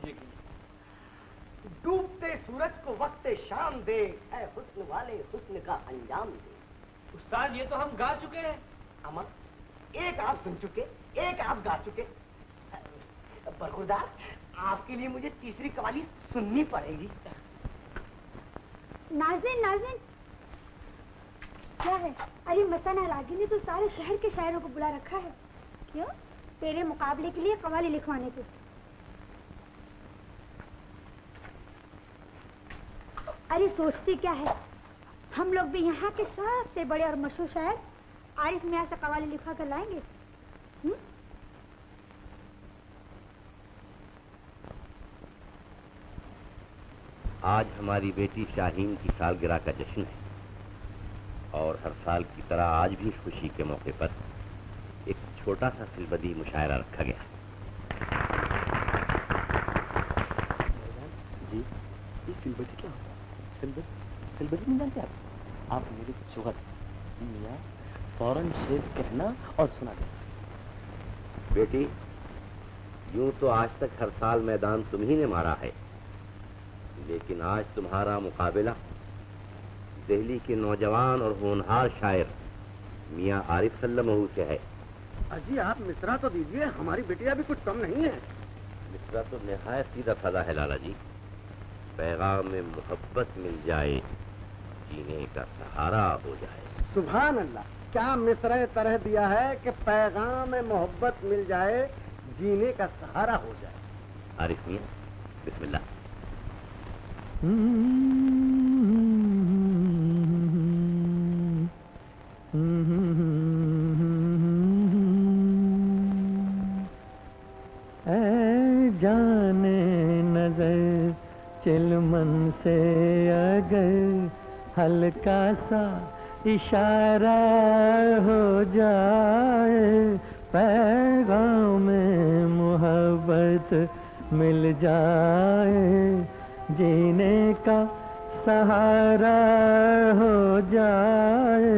डूबते सूरज को वक्त शाम दे, ऐ हुस्न वाले हुस्न का अंजाम दे। उस्ताद ये तो हम गा चुके हैं। अमर, एक आप सुन चुके, एक आप गा चुके। बरखुरदार, आपके लिए मुझे तीसरी कवाली सुननी पड़ेगी। नाज़रीन नाज़रीन, क्या है? अरे मस्ताना रागी ने तो सारे शहर के शायरों को बुला रखा है। क्यों? तेरे मुकाबले के लिए कवाली लिखवाने थे। अरे सोचती क्या है, हम लोग भी यहाँ के सबसे बड़े और मशहूर शायर आरिफ मियां से कवाली लिखवा कर लाएंगे। आज हमारी बेटी शाहीन की सालगिरह का जश्न है और हर साल की तरह आज भी इस खुशी के मौके पर एक छोटा सा सिलबदी मुशायरा रखा गया। जी, ये सिलबदी क्या होता है? सिलबदी नहीं जानते आप मेरी सुगत मियां फौरन शेर कहना और सुना देना। बेटी, यूं तो आज तक हर साल मैदान तुम ही ने मारा है, लेकिन आज तुम्हारा मुकाबला दिल्ली के नौजवान और होनहार शायर मियां आरिफ सल्लमहू से है। अजी आप मिसरा तो दीजिए, हमारी बिटिया भी कुछ कम नहीं है। मिसरा तो निहायत सीधा साधा है लाला जी। पैगाम में मोहब्बत मिल जाए, जीने का सहारा हो जाए। सुभान अल्लाह, क्या मिसरे तरह दिया है कि पैगाम मोहब्बत मिल जाए, जीने का सहारा हो जाए। आरिफ मियां, बिस्मिल्लाह। जाने नजर चिलमन से अगर हल्का सा इशारा हो जाए, पैगाम मोहब्बत मिल जाए, जीने का सहारा हो जाए,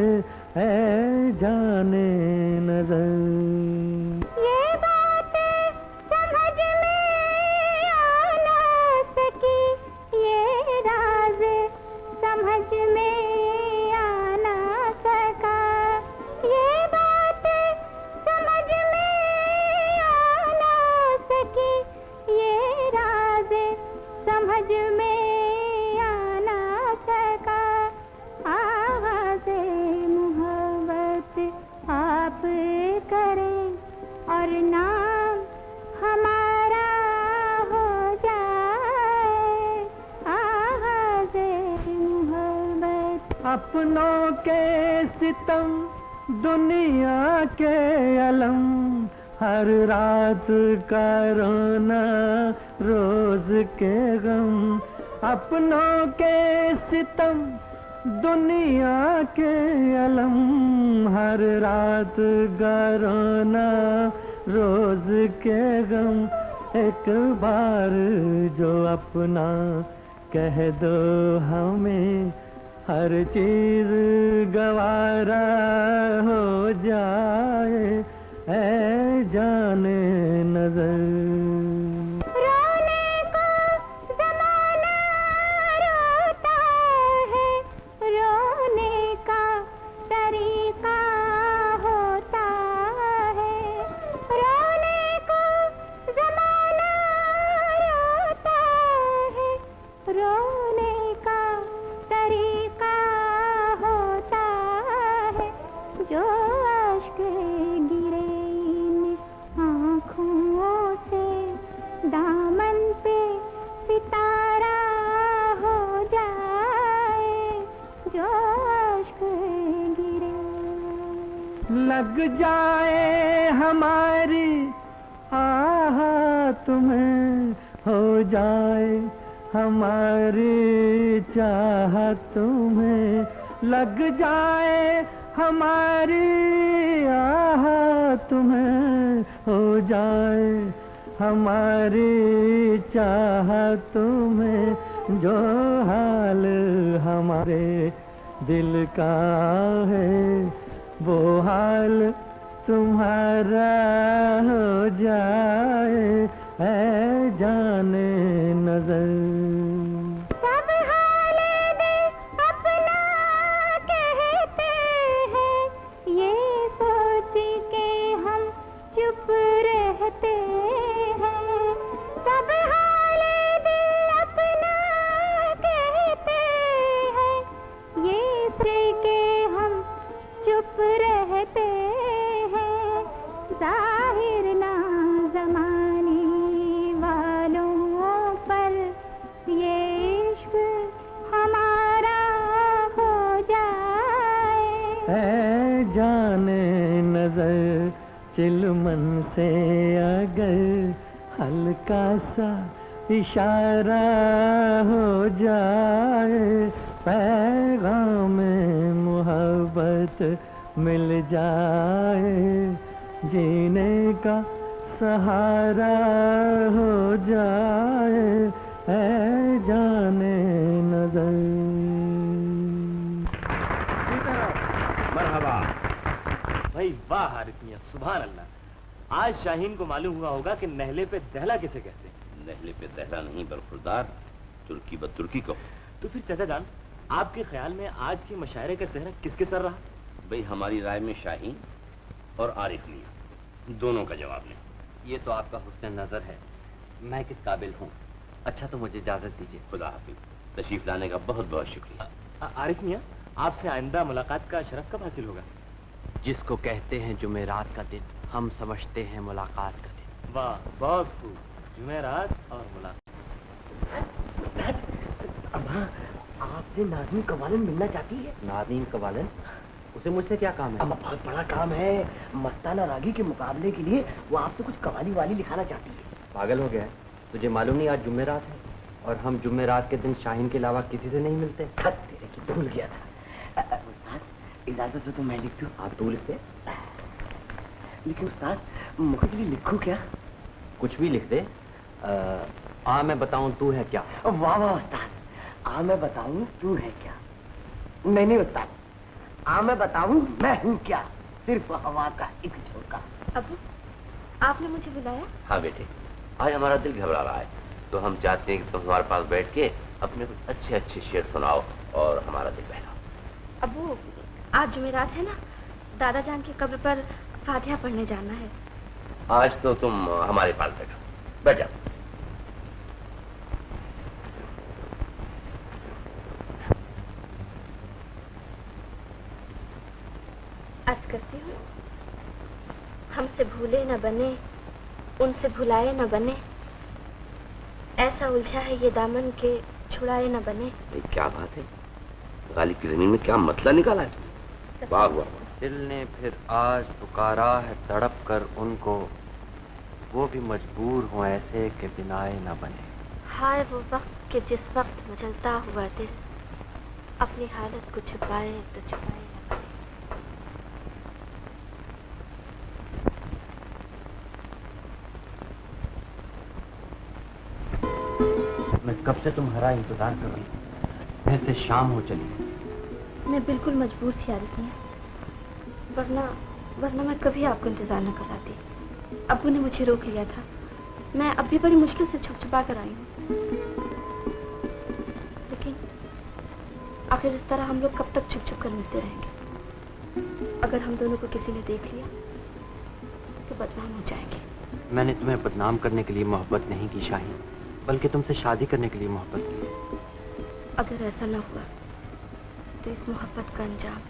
ऐ जाने नजर। अपनों के सितम दुनिया के अलम, हर रात का रोना रोज के गम। अपनों के सितम दुनिया के अलम, हर रात का रोना रोज के गम। एक बार जो अपना कह दो हमें, हर चीज गवारा हो जाए, ऐ जाने नजर। रोने को ज़माना रोता है, रोने का तरीका होता है। रोने को ज़माना रोता है, रोने का तरीका होता है। जो अश्क गिरे इन आँखों से, दामन पे सितारा हो जाए, जो अश्क गिरे। लग जाए हमारी आहट में, हो जाए हमारी चाहत में। लग जाए हमारी आहट में, हो जाए हमारी चाहत में। जो हाल हमारे दिल का है, वो हाल तुम्हारा हो जाए, ऐ जाने नजर। सब हाल दिल अपना कहते हैं, ये सोच के हम चुप रहते हैं। सब हाल दिल अपना कहते हैं, ये सोच के हम चुप रहते हैं। जाहिर ना ज़माने वालों पर ये इश्क हमारा हो जाए, ऐ जाने नजर चिलमन से अगर हल्का सा इशारा हो जाए, पैगाम मोहब्बत मिल जाए, जीने का सहारा हो जाए, ऐ जाने नजर। मरहबा। भाई वाह आरिफ मियां, सुभान अल्लाह। आज शाहीन को मालूम हुआ होगा कि नहले पे दहला किसे कहते हैं। नहले पे दहला नहीं बरखुरदार, तुर्की ब तुर्की को। तो फिर चाचा जान, आपके ख्याल में आज के मशायरे का सेहरा किसके सर रहा? भाई हमारी राय में शाहीन और आरिफ मियां दोनों का जवाब नहीं। ये तो आपका हुस्न नजर है, मैं किस काबिल हूँ। अच्छा तो मुझे इजाजत दीजिए। खुदा हाफिज। तशरीफ लाने का बहुत बहुत शुक्रिया। आरिफ मियां, आपसे आइंदा मुलाकात का शरफ कब हासिल होगा? जिसको कहते हैं जुमेरात का दिन, हम समझते हैं मुलाकात का दिन। वाह, बहुत खूब। जुमेरात और मुलाकात। अम्मा, आपसे नाज़नीन कवालन मिलना चाहती है। नाज़नीन कवालन? उसे मुझसे क्या काम है? अम्मा, बहुत बड़ा काम है। मस्ताना रागी के मुकाबले के लिए वो आपसे कुछ कवाली वाली लिखाना चाहती है। पागल हो गया है? तुझे मालूम नहीं आज जुमेरात है और हम जुमेरात के दिन शाहीन के अलावा किसी से नहीं मिलते। तेरे की भूल गया था। उस्ताद इजाजत हो तो मैं लिख दूं? आप तू लिखते? लेकिन उस्ताद मुझे के लिए लिखूं क्या? कुछ भी लिख दे। मैं बताऊं तू है क्या? वाह वाह उस्ताद, मैं बताऊं तू है क्या? नहीं उस्ताद, मैं बताऊं मैं हूं क्या? सिर्फ हवा का एक झोंका। अबू, आपने मुझे बुलाया? हाँ बेटे, आज हमारा दिल घबरा रहा है, तो हम चाहते हैं कि तुम हमारे पास बैठ के अपने कुछ अच्छे अच्छे शेर सुनाओ और हमारा दिल बहलाओ। अबू, आज जुमेरात है ना, दादा जान की कब्र पर फातिहा पढ़ने जाना है। आज तो तुम हमारे पास बैठो, बैठ जाओ। अर्ज करती हूँ, हमसे भूले न बने, उनसे भुलाए न बने, ऐसा उलझा है ये दामन के छुड़ाए न बने। क्या बात है, गालिब की जमीन में क्या मतला निकाला है तुमने? वाह वाह। दिल ने फिर आज पुकारा है तड़प कर उनको, वो भी मजबूर हो ऐसे के बिनाए न बने। हाय वो वक्त के जिस वक्त मचलता हुआ दिल अपनी हालत को छुपाए तो छुपाए न बने। मैं कब से तुम्हारा इंतजार कर रही हूँ, फिर से शाम हो चली। मैं बिल्कुल मजबूर थी आरिफ मियां, वरना मैं कभी आपको इंतजार न कराती। अब्बू ने मुझे रोक लिया था, मैं अब भी बड़ी मुश्किल से छुप छुपा कर आई हूँ। लेकिन आखिर इस तरह हम लोग कब तक छुप छुप कर मिलते रहेंगे? अगर हम दोनों को किसी ने देख लिया तो बदनाम हो जाएंगे। मैंने तुम्हें बदनाम करने के लिए मोहब्बत नहीं की शाहीन, बल्कि तुमसे शादी करने के लिए मोहब्बत की। अगर ऐसा न हुआ तो इस मोहब्बत का अंजाम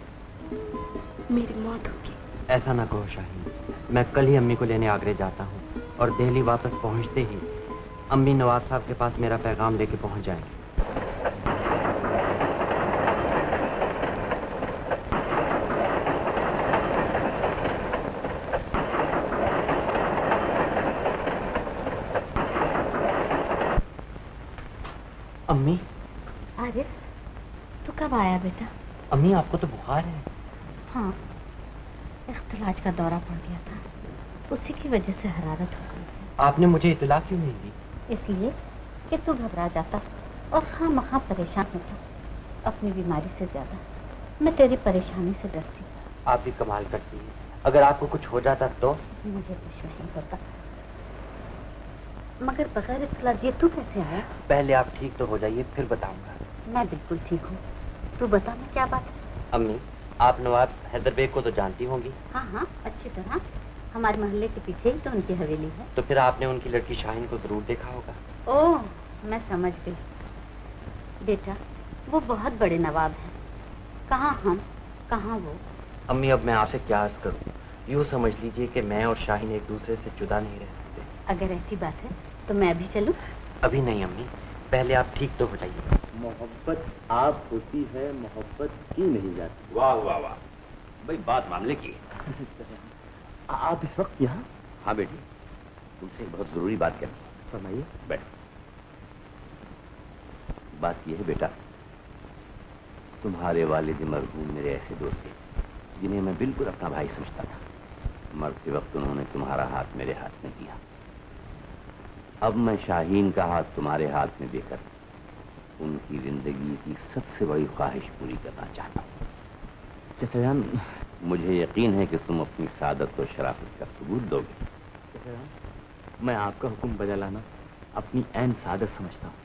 मेरी मौत होगी। ऐसा ना कहो शाहीन, मैं कल ही अम्मी को लेने आगरे जाता हूँ और दिल्ली वापस पहुँचते ही अम्मी नवाब साहब के पास मेरा पैगाम लेके पहुँच जाएंगे। अम्मी। आरिफ, तू कब आया बेटा? अम्मी आपको तो बुखार है। हाँ, इख्तिलाज का दौरा पड़ गया था, उसी की वजह से हरारत हो गई। आपने मुझे इत्तला क्यों नहीं दी? इसलिए कि तू घबरा जाता और खामखा परेशान होता अपनी बीमारी से ज्यादा। मैं तेरी परेशानी से डरती। आप भी कमाल करती हैं, अगर आपको कुछ हो जाता तो? मुझे कुछ नहीं होता, मगर बगैर इत्तला दिए तू कैसे आया? पहले आप ठीक तो हो जाइए, फिर बताऊंगा। मैं बिल्कुल ठीक हूँ, तू बता मैं क्या बात है? अम्मी, आप नवाब हैदर बेग को तो जानती होंगी? हाँ हाँ, अच्छी तरह। हमारे मोहल्ले के पीछे ही तो उनकी हवेली है। तो फिर आपने उनकी लड़की शाहीन को जरूर देखा होगा। ओह, मैं समझ गई बेटा, वो बहुत बड़े नवाब हैं। कहाँ हम, कहाँ वो। अम्मी, अब मैं आपसे क्या अर्ज करूं? यूँ समझ लीजिए कि मैं और शाहीन एक दूसरे से जुदा नहीं रह सकते। अगर ऐसी बात है तो मैं भी चलूं? अभी नहीं अम्मी, पहले आप ठीक तो हो जाइए। मोहब्बत आप होती है, मोहब्बत की नहीं जाती। वाह वाह वाह, भाई बात मामले की। आप इस वक्त यहाँ? हाँ बेटी, तुमसे एक बहुत जरूरी बात करनी है। फरमाइए। बैठो। बात यह है बेटा, तुम्हारे वालिद मरहूम मेरे ऐसे दोस्त थे जिन्हें मैं बिल्कुल अपना भाई समझता था। मरते वक्त उन्होंने तुम्हारा हाथ मेरे हाथ में दिया। अब मैं शाहीन का हाथ तुम्हारे हाथ में देकर उनकी जिंदगी की सबसे बड़ी ख्वाहिश पूरी करना चाहता हूँ। चाचा जान, मुझे यकीन है कि तुम अपनी सादत और शराफत का सबूत दोगे। चाचा जान, मैं आपका हुक्म बजा लाना अपनी ऐन सादत समझता हूँ,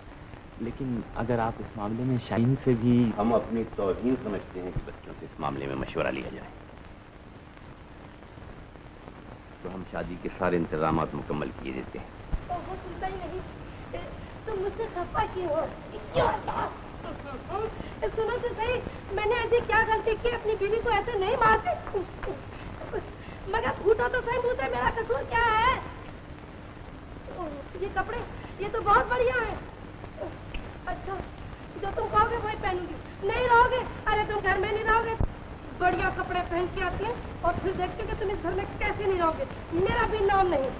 लेकिन अगर आप इस मामले में शाहीन से भी। हम अपनी तौहीन समझते हैं कि बच्चों से इस मामले में मशवरा लिया जाए। तो हम शादी के सारे इंतजामात मुकम्मल किए देते हैं। ओहो, सुनता ही नहीं। तुम मुझसे खफा क्यों हो? क्यों? सुनो तो सही, मैंने ऐसी क्या गलती की अपनी बीवी को ऐसे नहीं मारती। मगर फूटो तो सही मुंह से, मेरा कसूर क्या है? ये कपड़े ये तो बहुत बढ़िया है। अच्छा जो तुम कहोगे वही पहनूंगी। नहीं रहोगे? अरे तुम घर में नहीं रहोगे, बढ़िया कपड़े पहन के आती है और फिर देखते हो कि तुम इस घर में कैसे नहीं रहोगे। मेरा भी नाम नहीं।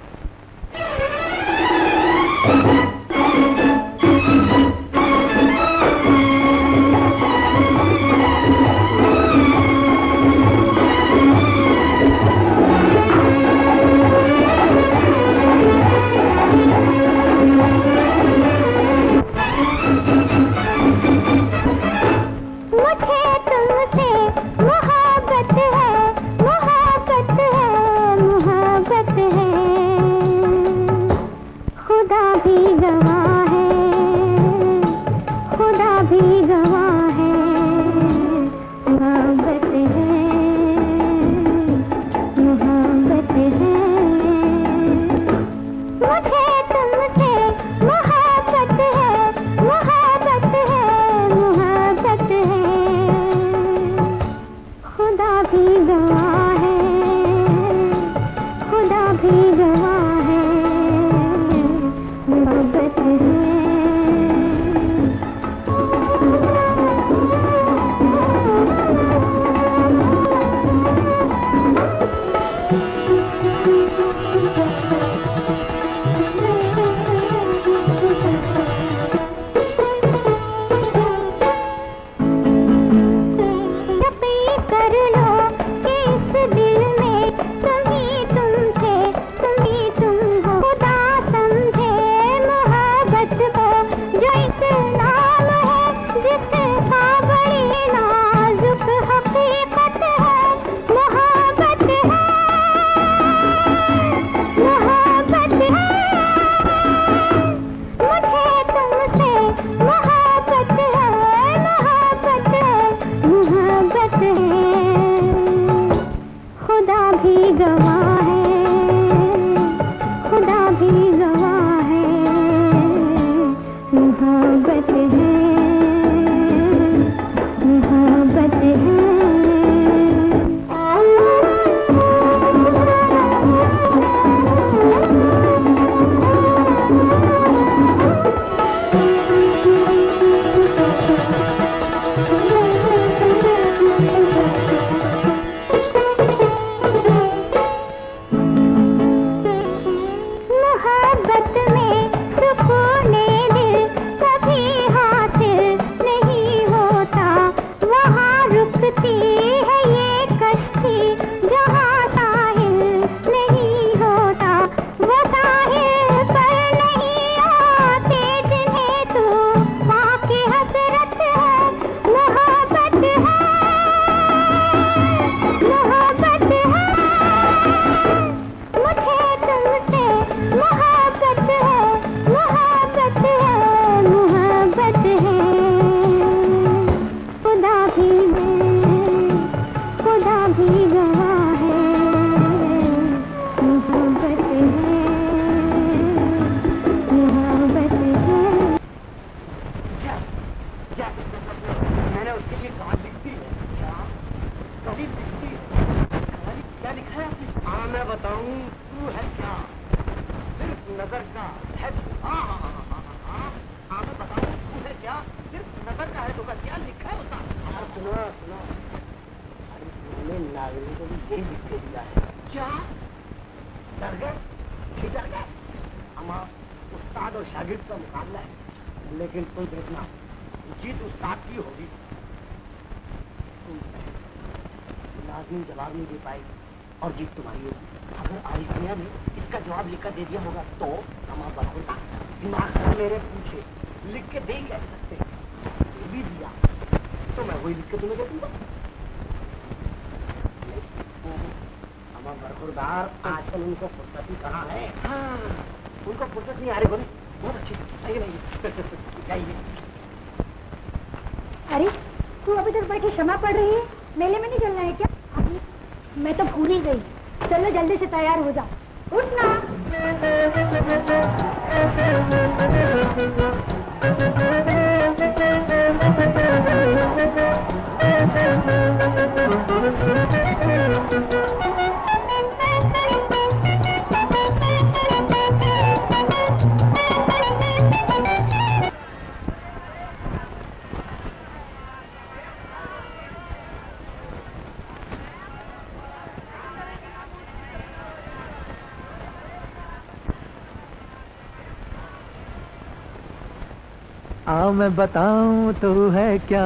आओ मैं बताऊं तू है क्या।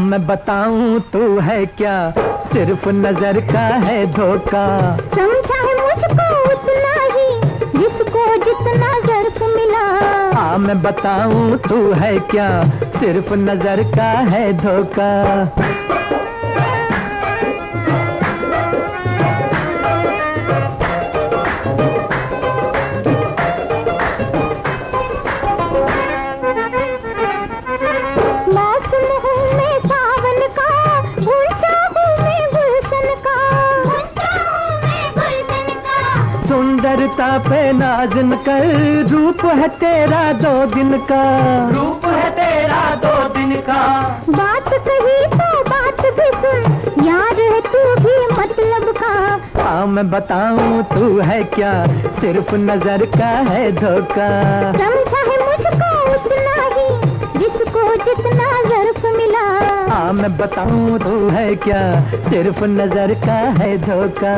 मैं बताऊं तू है क्या, सिर्फ नजर का है धोखा। समझा है मुझको उतना ही जिसको जितना ज़र्फ मिला। हाँ मैं बताऊं तू है क्या, सिर्फ नजर का है धोखा। सुंदरता पे नाज़न कर, रूप है तेरा 2 दिन का। रूप है तेरा 2 दिन का। बात कही तो बात भी सुन, यार है तू भी मतलब का। हाँ मैं बताऊं तू है क्या, सिर्फ नजर का है धोखा। समझा है मुझको उतना ही जिसको जितना ज़र्फ मिला। हाँ मैं बताऊं तू है क्या, सिर्फ नजर का है धोखा।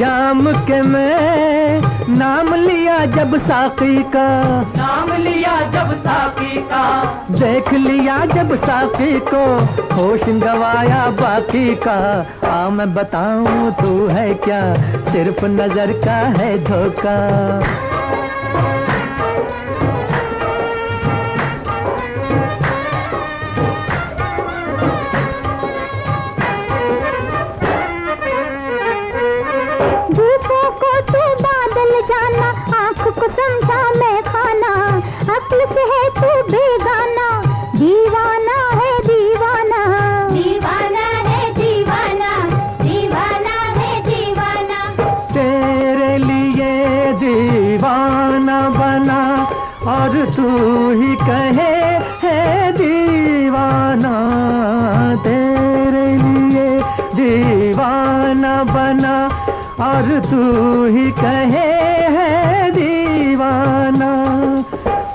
जाम के मैं नाम लिया जब साकी का। नाम लिया जब साकी का। देख लिया जब साकी को, होश गवाया बाकी का। हाँ मैं बताऊं तू है क्या, सिर्फ नजर का है धोखा। को समझा मैं खाना, अक्ल से है तू बेगाना। दीवाना है दीवाना, दीवाना है दीवाना, दीवाना है दीवाना। तेरे लिए दीवाना बना और तू ही कहे है दीवाना। तेरे लिए दीवाना बना और तू ही कहे है दीवाना।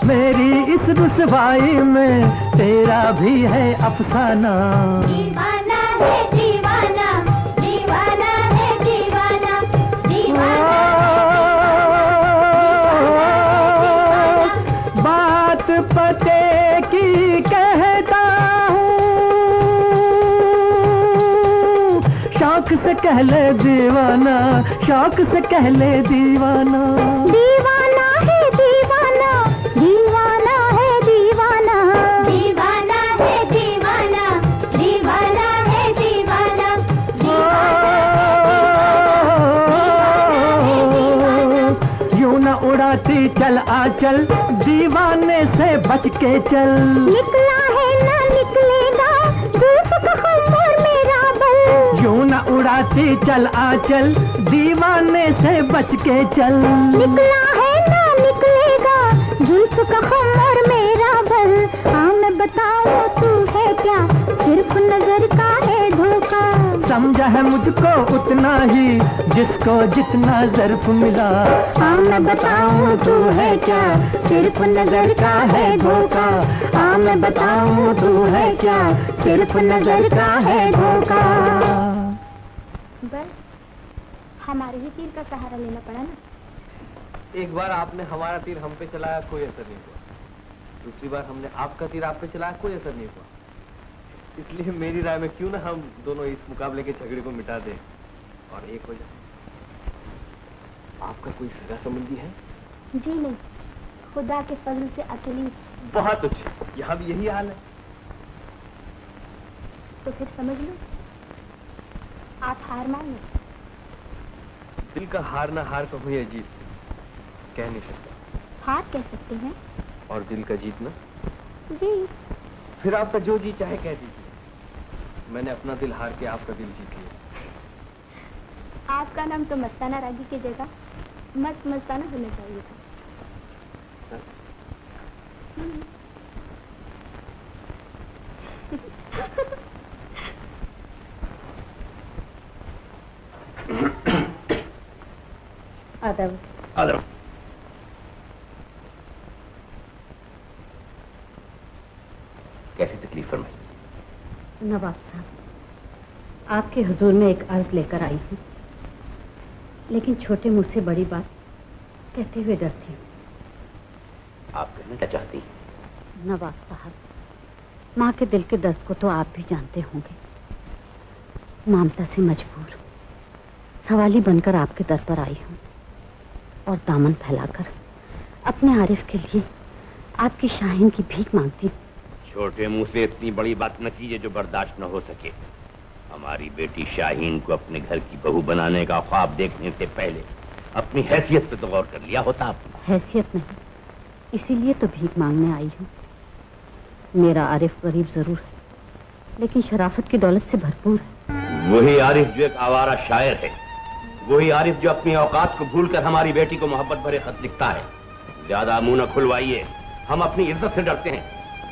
मेरी इस रुसवाई में तेरा भी है अफसाना। दीवाना है दीवाना, दीवाना है दीवाना, दीवाना। बात पते की कहता हूँ, शौक से कह ले दीवाना, शौक से कह ले दीवाना। दीवाना है दीवाना, दीवाना है दीवाना, दीवाना है दीवाना, दीवाना है दीवाना, यूं न उड़ाती चल आचल, दीवाने से बच के चल। निकला है ना निकलेगा जुल्फ का खंजर मेरा बल। यूं न उड़ाती चल आचल, दीवाने से बच के चल। निकला है ना निकलेगा जुल्फ का खंजर मेरा बल। हाँ मैं बताऊं तू है क्या, सिर्फ नजर का है धोखा। समझा है मुझको उतना ही जिसको जितना ज़र्फ मिला। हाँ मैं बताऊं तू है क्या, सिर्फ नजर का है धोखा। हाँ मैं बताऊं तू है क्या, सिर्फ नजर का है धोखा। बस हमारे ही तीर का सहारा लेना पड़ा ना। एक बार आपने हमारा तीर हम पे चलाया, कोई असर नहीं हुआ। दूसरी बार हमने आपका तीर आप पे चलाया, कोई असर नहीं हुआ। इसलिए मेरी राय में क्यों ना हम दोनों इस मुकाबले के झगड़े को मिटा दें और एक हो जाए। आपका कोई सगा संबंधी है? जी नहीं, खुदा के फजल से अकेली। बहुत अच्छे, यहाँ भी यही हाल है। तो फिर समझ लो आप हार मान लो। दिल का हार ना हार कहूँ ये जीत कह नहीं सकता। हार कह सकते हैं। और दिल का जीतना? जी। फिर आपका जो जी चाहे कह दीजिए। मैंने अपना दिल हार के आपका दिल जीत लिया। आपका नाम तो मस्ताना रागी की जगह मस्त मस्ताना होना चाहिए था। आदब। आदब। कैसी तकलीफ फरमाई? नवाब साहब, आपके हुजूर में एक अर्ज लेकर आई हूँ, लेकिन छोटे मुँह से बड़ी बात कहते हुए डरती हूँ। आप कहना क्या चाहती? नवाब साहब, माँ के दिल के दर्द को तो आप भी जानते होंगे। ममता से मजबूर सवाली बनकर आपके दर पर आई हूँ और दामन फैलाकर अपने आरिफ के लिए आपकी शाहीन की भीख मांगती हूँ। छोटे मुंह से इतनी बड़ी बात न कीजिए जो बर्दाश्त न हो सके। हमारी बेटी शाहीन को अपने घर की बहू बनाने का ख्वाब देखने से पहले अपनी हैसियत पे तो गौर कर लिया होता आपने। हैसियत नहीं, इसीलिए तो भीख मांगने आई हूँ। मेरा आरिफ गरीब जरूर है, लेकिन शराफत की दौलत से भरपूर है। वही आरिफ जो एक आवारा शायर है, वही आरिफ जो अपनी औकात को भूलकर हमारी बेटी को मोहब्बत भरे खत लिखता है। ज्यादा मुंह न खुलवाइए, हम अपनी इज्जत से डरते हैं,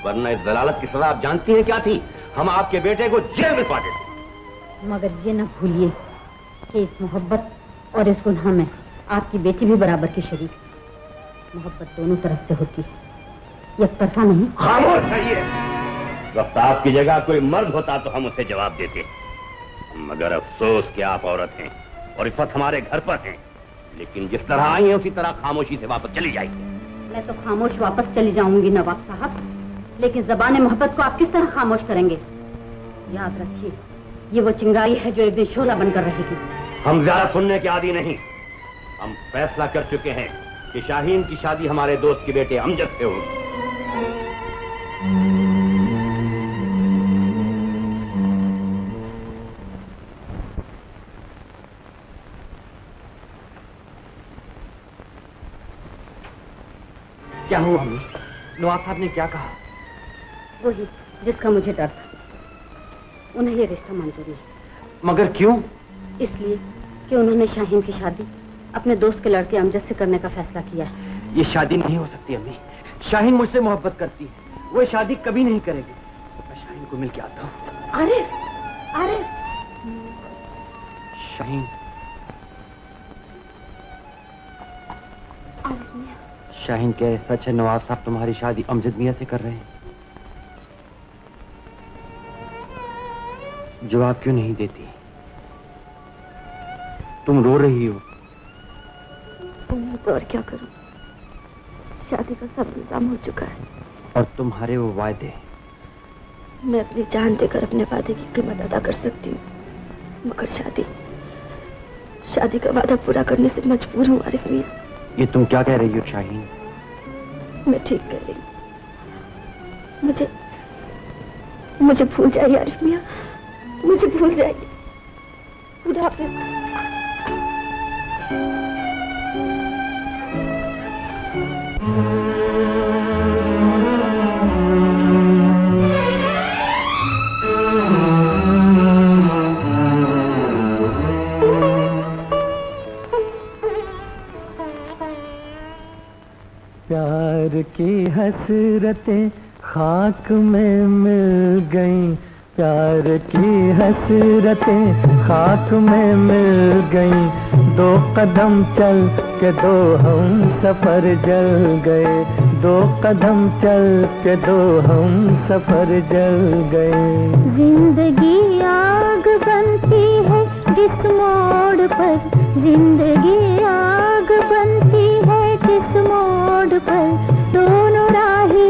वरना इस दलालत की सजा आप जानती हैं क्या थी? हम आपके बेटे को जेल में पाटे थे। मगर ये न भूलिए कि इस मोहब्बत और इस गुनाह में आपकी बेटी भी बराबर की शरीक है। मोहब्बत दोनों तरफ से होती है, एक तरफा नहीं। खामोश रहिए। वक्त आपकी जगह कोई मर्द होता तो हम उसे जवाब देते, मगर अफसोस कि आप औरत हैं और इस वक्त हमारे घर पर हैं। लेकिन जिस तरह आई हैं उसी तरह खामोशी से वापस चली जाएगी। मैं तो खामोश वापस चली जाऊंगी नवाब साहब, लेकिन ज़बान मोहब्बत को आप किस तरह खामोश करेंगे? याद रखिए, ये वो चिंगारी है जो एक दिन शोला बनकर रहेगी। हम ज्यादा सुनने के आदी नहीं। हम फैसला कर चुके हैं कि शाहीन की शादी हमारे दोस्त के बेटे अमजद से होगी। क्या हुआ अम्मी? नवाब साहब ने क्या कहा? वही जिसका मुझे डर था, उन्हें ये रिश्ता मंजूर है। मगर क्यों? इसलिए कि उन्होंने शाहीन की शादी अपने दोस्त के लड़के अमजद से करने का फैसला किया है। ये शादी नहीं हो सकती अम्मी। शाहीन मुझसे मोहब्बत करती है, वो शादी कभी नहीं करेगी। मैं शाहीन को मिल के आता हूँ। अरे अरे शाहीन, शाहीन क्या सच है नवाब साहब तुम्हारी शादी अमजद मियां से कर रहे हैं? जवाब क्यों नहीं देती? तुम रो रही हो। तो और क्या करूं? शादी का सब इंतजाम हो चुका है। और तुम्हारे वो वायदे? मैं अपनी जान देकर अपने वादे की कीमत अदा कर सकती हूँ, मगर शादी का वादा पूरा करने से मजबूर हूँ आरिफ मियां। ये तुम क्या कह रही हो शाहीन? मैं ठीक कह रही हूँ। मुझे भूल जाइए आरिफ मियां, मुझे भूल जाइए। खुदा हाफिज। प्यार की हसरतें खाक में मिल गईं, प्यार की हसरतें खाक में मिल गईं, 2 कदम चल के 2 हम सफर जल गए, 2 कदम चल के 2 हम सफर जल गए। जिंदगी आग बनती है जिस मोड़ पर, जिंदगी आग बनती है जिस मोड़ पर, दोनों राही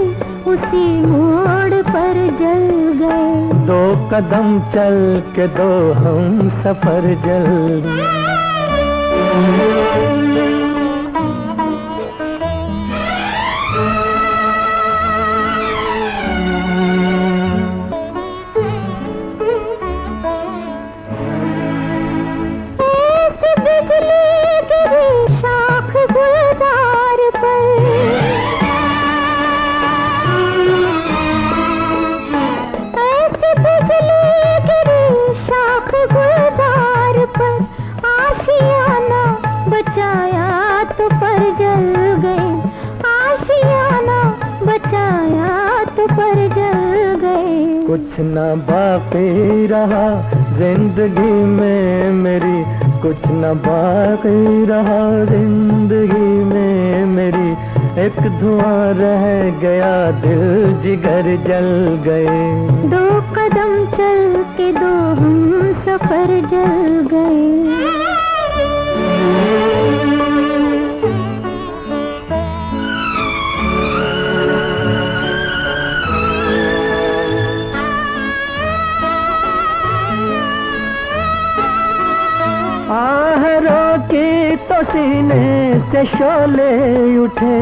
उसी मोड़ पर जल गए। 2 कदम चल के 2 हम सफर जल गए। बचाया तो पर जल गए, आशियाना बचाया तो पर जल गए। कुछ न बाकी रहा जिंदगी में मेरी, कुछ न बाकी रहा जिंदगी में मेरी, एक धुआं रह गया दिल जिगर जल गए। 2 कदम चल के 2 हम सफर जल गए। आहरों की तो सीने से शोले उठे,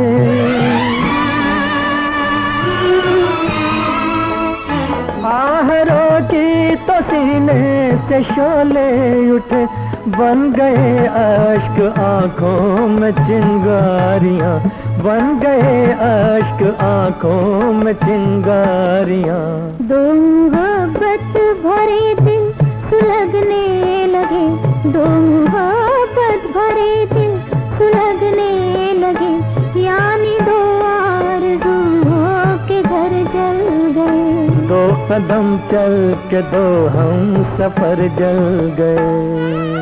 आहरों की तो सीने से शोले उठे, बन गए अश्क आंखों में चिंगारियां, बन गए अश्क आंखों में चिंगारियां। 2 मोहब्बत भरे दिल सुलगने लगे, 2 मोहब्बत भरे दिल सुलगने लगे, यानी 2 आरज़ुओं के घर जल गए। 2 कदम चल के 2 हम सफर जल गए।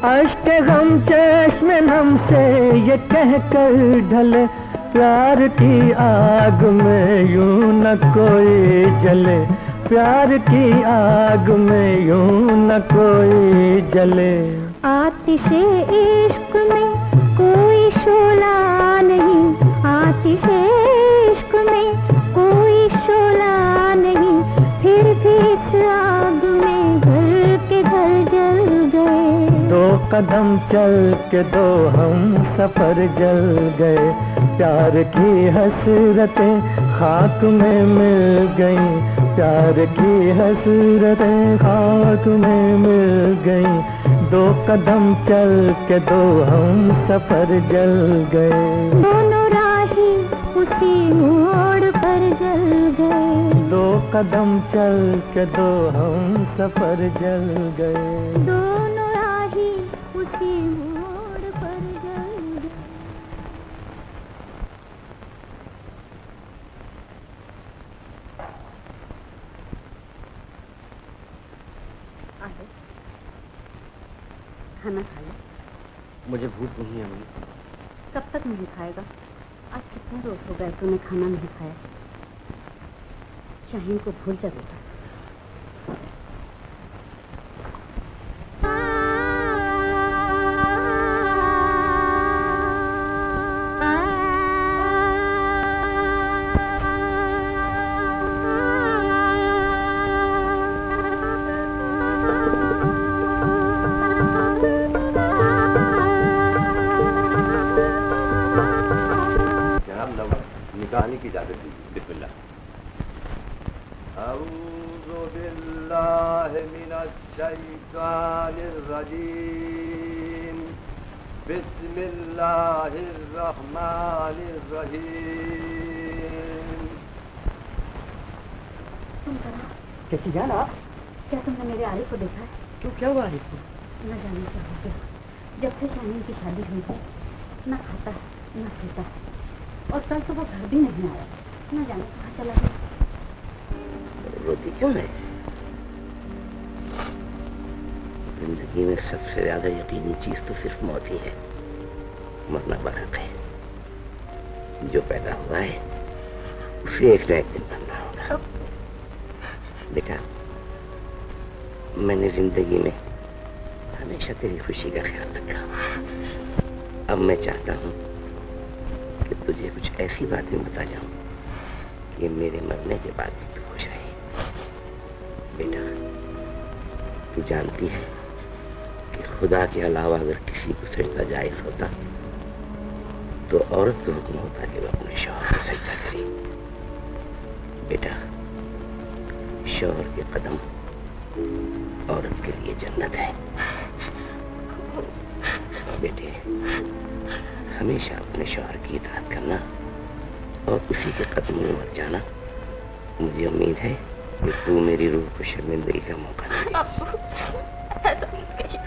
अश्क गम चश्मे नम से ये कह कर ढले, प्यार की आग में यूं न कोई जले, प्यार की आग में यूं न कोई जले। आतिशे इश्क में कोई शोला नहीं, आतिशे इश्क में कोई शोला नहीं, फिर भी इस आग में घर के घर जल गए। 2 कदम चल के 2 हम सफर जल गए, प्यार की हसरतें खाक में मिल गईं, प्यार की हसरतें खाक में मिल गईं, 2 कदम चल के 2 हम सफर जल गए। दोनों राही उसी मोड़ पर जल गए। 2 कदम चल के 2 हम सफर जल गए। दोनों राही उसी मोड़ पर जल गए। खाना खा ले। मुझे भूख नहीं है अम्मी। कब तक नहीं खाएगा? आज कितने रोज हो गए तूने खाना नहीं खाया। शाहीन को भूल जा बेटा। निकालने की इजाजत दीजिए। बिस्मिल्लाह। अऊज़ु बिल्लाहि मिनश शैतानिर रजीम। बिस्मिल्लाहिर्रहमानिर्रहीम। तुम करा कैसी जान आप? क्या तुमने मेरे आरिफ को देखा है? क्यों, क्या हुआ आरिफ को? न जाने क्या हो गया। जब से शाहीन की शादी हुई है न खाता है न पीता है, और कल तो वो घर भी नहीं आया। न जाने कहाँ चला गया। रोती क्यों है? जिंदगी में सबसे ज्यादा यकीनी चीज तो सिर्फ मौत ही है। मरना बराबर है। जो पैदा हुआ है उसे एक न एक दिन मरना होगा। बेटा, मैंने जिंदगी में हमेशा तेरी खुशी का ख्याल रखा। अब मैं चाहता हूँ कि तुझे कुछ ऐसी बातें बता जाऊं कि मेरे मरने के बाद भी तू खुश रहे। बेटा, तू जानती है कि खुदा के अलावा अगर किसी को सजदा जायज होता तो औरत को हुक्म होता कि वो अपने शौहर को सजदा करे। बेटा, शौहर के कदम औरत के लिए जन्नत है। बेटे, हमेशा अपने शौहर की इताअत करना और उसी के कदमों में मर जाना। मुझे उम्मीद है कि तू मेरी रूह को शर्मिंदगी का मौका नहीं देगी।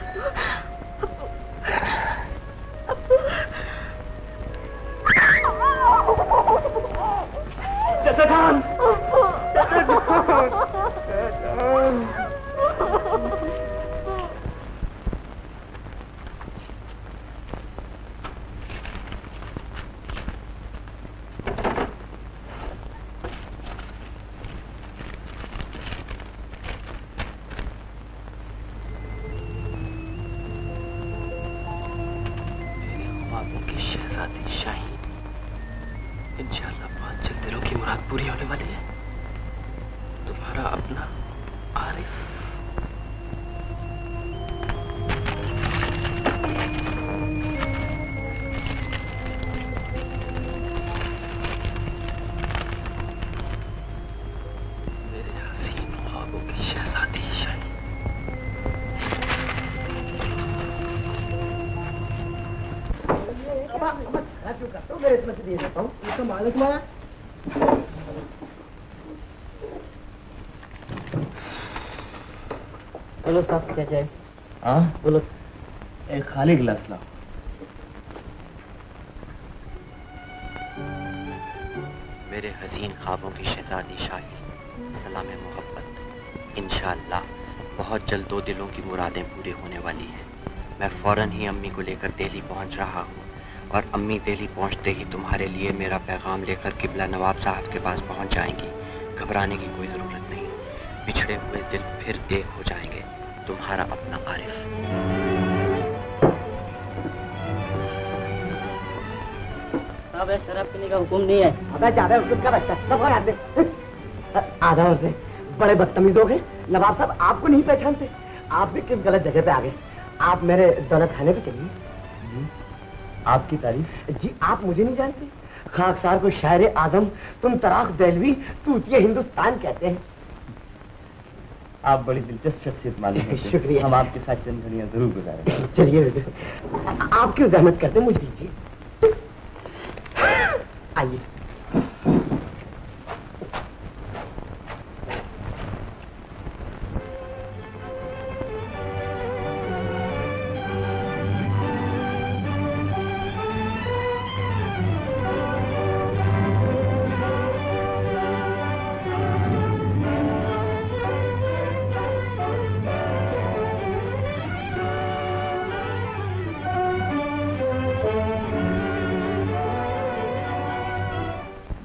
इंशाअल्लाह बहुत जल्द दिलों की मुराद पूरी होने वाली है। तुम्हारा अपना आरिफ। मेरे हसीन ख्वाबों की शहजादी शाहीन। मेरे इसमें से दिए देता हूँ। ये तो मालिक मारा। बोलो साहब, क्या चाहिए? हाँ, बोलो। एक खाली गिलास लाओ। मेरे हसीन ख्वाबों की शहजादी शाही, सलाम मोहब्बत। इंशाअल्लाह बहुत जल्द दो दिलों की मुरादें पूरी होने वाली हैं। मैं फौरन ही अम्मी को लेकर दिल्ली पहुंच रहा हूँ, और अम्मी दिल्ली पहुंचते ही तुम्हारे लिए मेरा पैगाम लेकर किबला नवाब साहब के पास पहुंच जाएंगी। घबराने की कोई ज़रूरत नहीं। बिछड़े हुए दिल फिर एक हो जाएंगे। तुम्हारा अपना आरिफ। साहब, शराब पीने का हुक्म नहीं है। अबे ज्यादा हुक्म का बच्चा सब आदमी आधा से बड़े बदतमीज हो गए। नवाब साहब आपको नहीं पहचानते। आप भी किस गलत जगह पे आ गए। आप मेरे दौलत खाने पे चलिए। आपकी तारीफ? जी, आप मुझे नहीं जानते। खाकसार को शायर आजम, तुम तराख दहलवी, तूतिया हिंदुस्तान कहते हैं। आप बड़ी दिलचस्प शख्सियत मालूम होते हैं। शुक्रिया। हम आपके साथ चंद घड़ियां जरूर गुजारेंगे। चलिए, आप क्यों जहमत करते, मुझे दीजिए। आइए।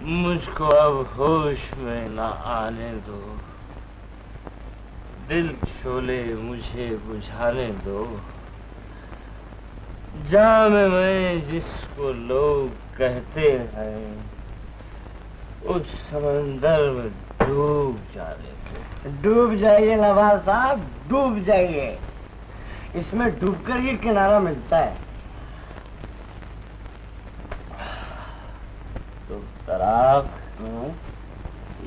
मुझको अब होश में न आने दो, दिल शोले मुझे बुझाने दो। जाम में जिसको लोग कहते हैं, उस समंदर में डूब जाने दो। डूब जाइए नवाब साहब, डूब जाइए। इसमें डूबकर ही किनारा मिलता है। तो तराक,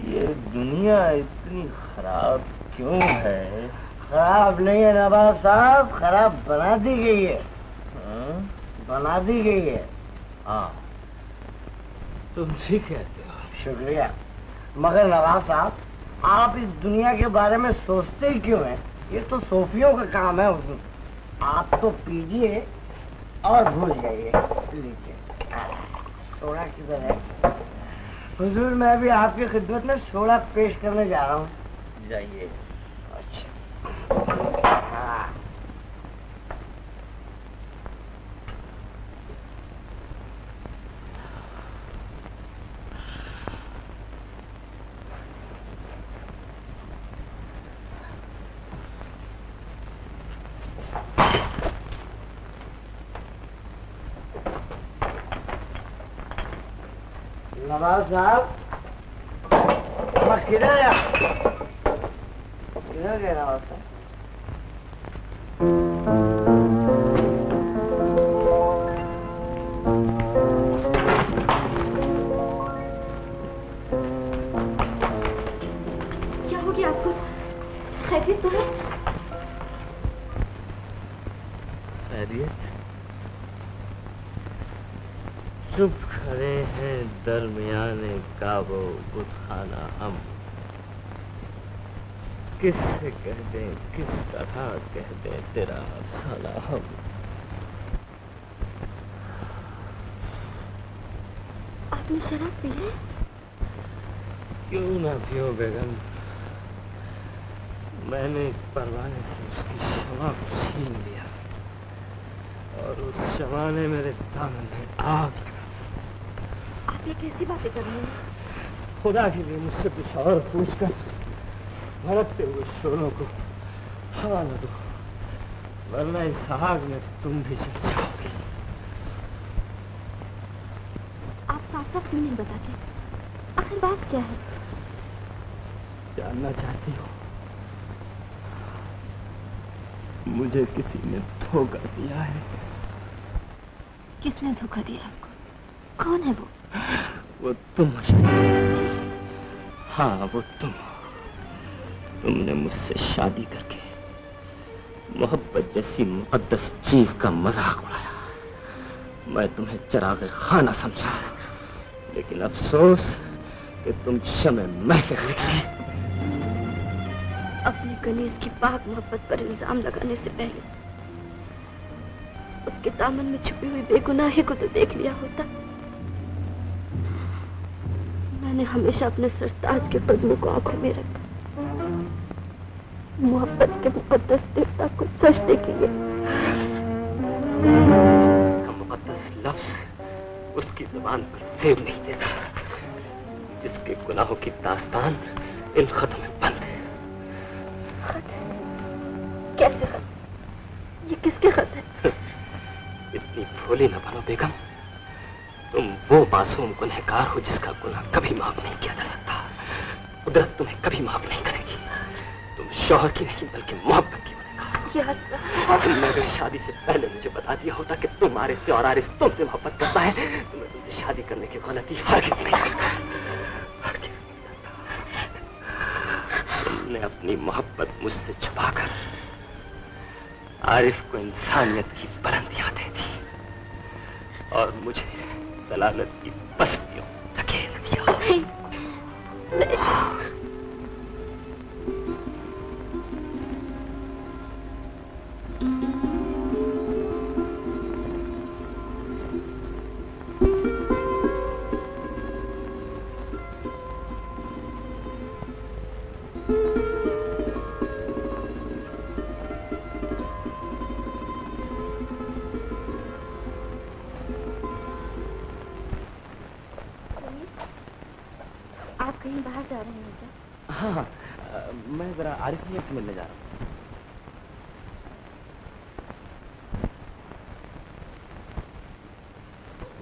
ये दुनिया इतनी खराब क्यों है? खराब नहीं है नवाब साहब, खराब बना दी गई है। बना दी गई है। हाँ, तुम ठीक कहते हो। शुक्रिया। मगर नवाब साहब, आप इस दुनिया के बारे में सोचते ही क्यों हैं? ये तो सोफियों का काम है। आप तो पीजिए और भूल जाइए। लीजिए, सोडा किधर है? हुजूर, मैं भी आपकी खिदमत में सोडा पेश करने जा रहा हूँ। जाइए। अच्छा। हाँ। नवाब साहब, किधर है? किधर गए नवाब साहब? क्या हो गया आपको? खैरियत तो है? खैरियत? चुप खड़े हैं दरमियाने काबो बुतखाना हम। किससे कह दें, किस तरह कह दें तेरा अफसाना हम। आपने शराब पी है? क्यों ना पियो बेगम। मैंने परवाने से उसकी शमा को छीन लिया और उस शमा ने मेरे दामन में आग। आप ये कैसी बातें कर रहे हैं? खुदा के लिए मुझसे कुछ और पूछकर भड़कते हुए शोरों को हवा न दो, वरना इस आग में तुम भी जल जाओगे। आप साफ साफ क्यों नहीं बताते? आखिर बात क्या है? जानना चाहती हो? मुझे किसी ने धोखा दिया है। किसने धोखा दिया आपको? कौन है वो? वो तुम हो। हाँ, वो तुम। तुमने मुझसे शादी करके मोहब्बत जैसी मुकद्दस चीज का मजाक उड़ाया। मैं तुम्हें चिराग खाना समझा, लेकिन अफसोस कि तुम शमे महफिल निकली। अपनी कनीज की पाक मोहब्बत पर इल्जाम लगाने से पहले उसके दामन में छुपी हुई बेगुनाही को तो देख लिया होता। मैंने हमेशा अपने सरताज के कदमों को आंखों में रखा, मोहब्बत के मुकद्दस देवता को सजदे किए। मुकद्दस लफ्ज उसकी जुबान पर सेब नहीं देता, जिसके गुनाहों की दास्तान इन खतों में बंद है। खत? कैसे खत? ये किसके खत है? इतनी भोली न बनो बेगम। तुम वो मासूम गुनहगार हो जिसका गुनाह कभी माफ नहीं किया जा सकता। कुदरत तुम्हें कभी माफ नहीं करेगी। तुम शौहर की नहीं बल्कि मोहब्बत की गुनहगार। तुमने अगर शादी से पहले मुझे बता दिया होता कि तुम आरिस से और आरिस तुमसे मोहब्बत करता है, तो मैं तुमसे शादी करने की गलती हरगिज़ नहीं करता। तुमने अपनी मोहब्बत मुझसे छुपाकर आरिफ को इंसानियत की बुलंदियां दे दी और मुझे दलालत की बस्तियों धकेल दिया। आप कहीं बाहर जा रहे हैं क्या? हाँ, मैं जरा आरिफ मियां से मिलने जा रहा हूँ।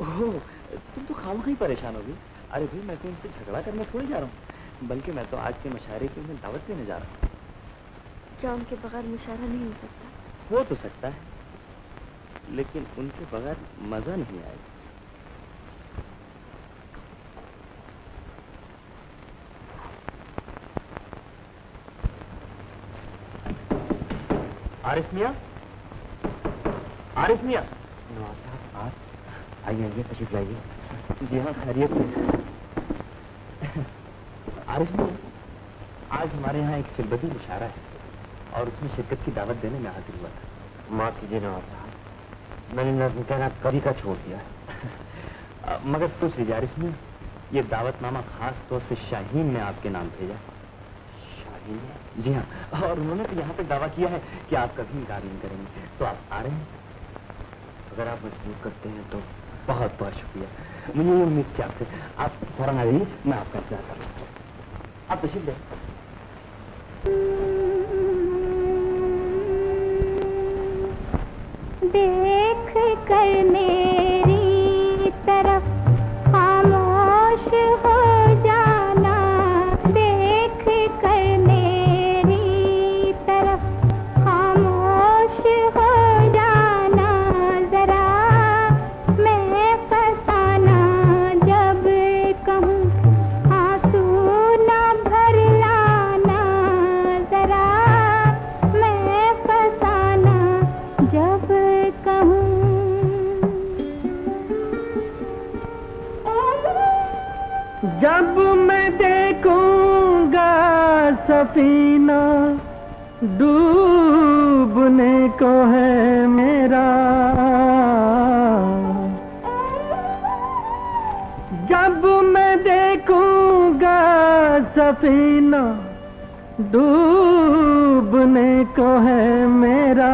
ओह, तुम तो खामखा ही परेशान होगी। अरे भाई, मैं तो उनसे झगड़ा करने थोड़ी जा रहा हूँ, बल्कि मैं तो आज के मुशायरे की उन्हें दावत देने जा रहा हूँ। क्या उनके बगैर मुशायरा नहीं हो सकता? हो तो सकता है, लेकिन उनके बगैर मजा नहीं आएगा। आरिफ मियां, आरिफ मियां। नवाब साहब, आइए आइए, तशरीफ लाइए। जी हाँ, खैरियत से। आरिफ भाई, आज हमारे यहाँ एक सिलबदी मुशायरा है और उसमें शिरकत की दावत देने में हाजिर हुआ था। माफ कीजिए नवाब साहब, मैंने नज़्म कहना कभी का छोड़ दिया है। मगर सोच लीजिए आरिफ ने ये दावतनामा खास तौर से शाहीन ने आपके नाम भेजा। शाहीन? जी हाँ, और उन्होंने तो यहाँ तक दावा किया है कि आप कभी इनकार नहीं करेंगे। तो आप आ रहे हैं? अगर आप मजबूर करते हैं तो बहुत बहुत शुक्रिया। मुझे ये उम्मीद थी आपसे। आप फौरन आ जाइए, मैं आपका इंतजार कर रहा हूँ। आप तशरीफ लें। देख कर मेरी तरफ खामोश हो जाना, देख कर मेरी तरफ खामोश हो जाना, जरा मैं फसाना जब कहूँ आंसू न भर लाना, जरा मैं फसाना जब कहूँ। जब मैं देखूंगा सफीना डूबने को है मेरा, जब मैं देखूंगा सफीना डूबने को है मेरा,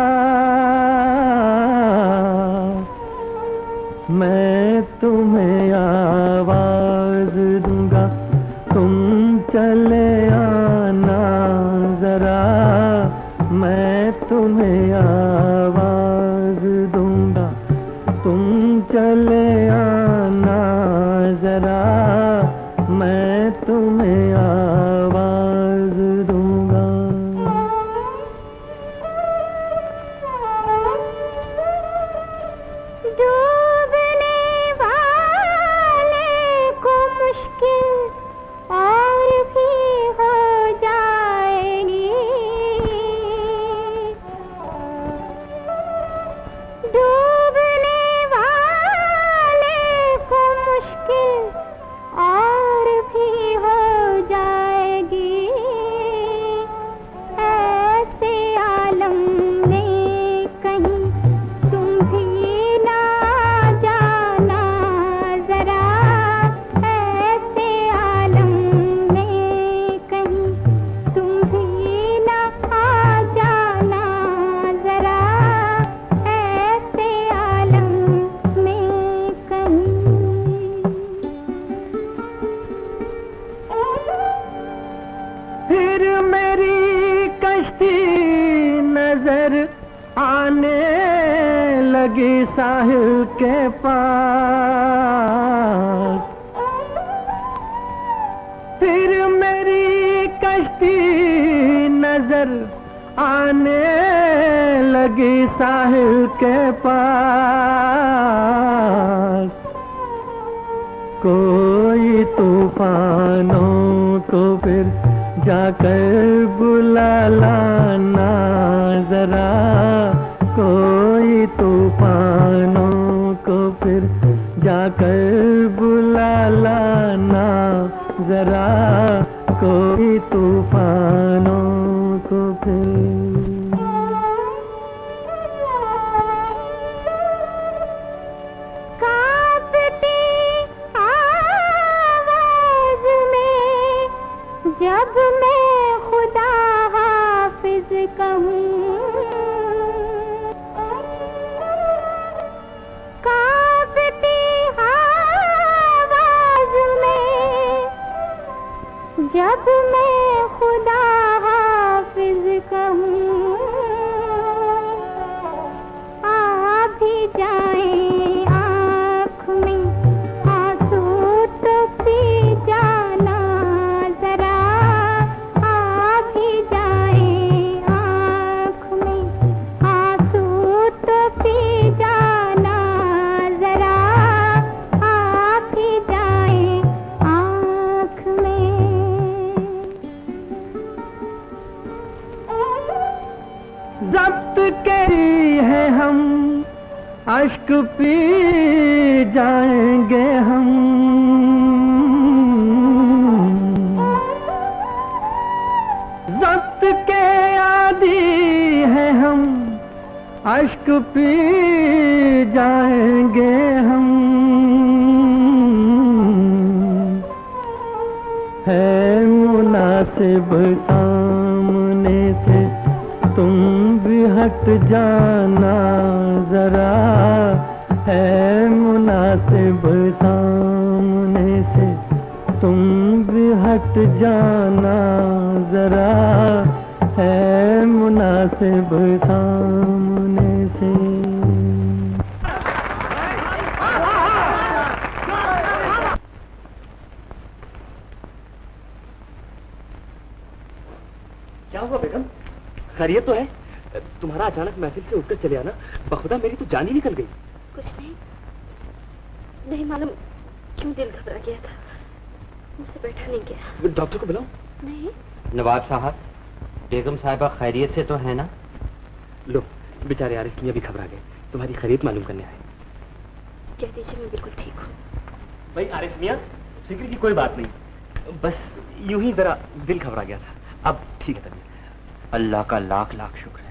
मैं तुम्हें आवाज दूंगा, तुम चले आना जरा, मैं तुम्हें आवाज दूंगा, तुम चले आना जरा, मैं तुम्हें आवाज दूंगा। डूबने वाले को मुश्किल और भी हो जाएगी, डूबने वाले को मुश्किल और भी हो जाएगी, ऐसे आलम में कहीं तुम भी ना जाना जरा, ऐसे आलम में कहीं तुम भी ना जाना जरा, ऐसे आलम में कहीं। फिर मेरी कश्ती नजर आने लगी साहिल के पास, फिर मेरी कश्ती नजर आने लगी साहिल के पास, कोई तूफानों को फिर जाकर बुला लाना जरा, कोई तूफानों को फिर जाकर बुला लाना जरा, कोई तूफानों को फिर। कांपती आवाज में जब मैं खुदा हाफिज कहूँ, कांपती आवाज में जब मैं खुदा हाफिज कहूँ, आ भी जाएं आँख में आंसू तो पी जाना जरा, आ भी जाएं आँख में आंसू तो पी जाना जरा, आ भी जाएं आँख में। जब्त करी है हम अश्क पी जाएंगे हम, ज़ब्त के आदी हैं हम, अश्क पी जाएंगे हम। है मुनासिब सामने से तुम भी हट जाना जरा, है मुनासिब सामने से तुम भी हट जाना जरा, है मुनासिब सामने से। क्या हुआ बेगम? खैरियत तो है? तुम्हारा अचानक महफिल से उठकर चले आना, बखुदा मेरी तो जान ही निकल गई। कुछ नहीं मालूम क्यों दिल घबरा गया था, मुझसे बैठा नहीं गया। डॉक्टर को बुलाऊं? नहीं। नवाब साहब, बेगम साहिबा खैरियत से तो है ना? लो, बेचारे आरिफ मियां भी घबरा गए, तुम्हारी खैरियत मालूम करने आए। कह दीजिए मैं बिल्कुल ठीक हूँ। भाई आरिफ मियां, फिक्र की कोई बात नहीं, बस यूं ही जरा दिल घबरा गया था, अब ठीक है तबीयत। अल्लाह का लाख लाख शुक्र है।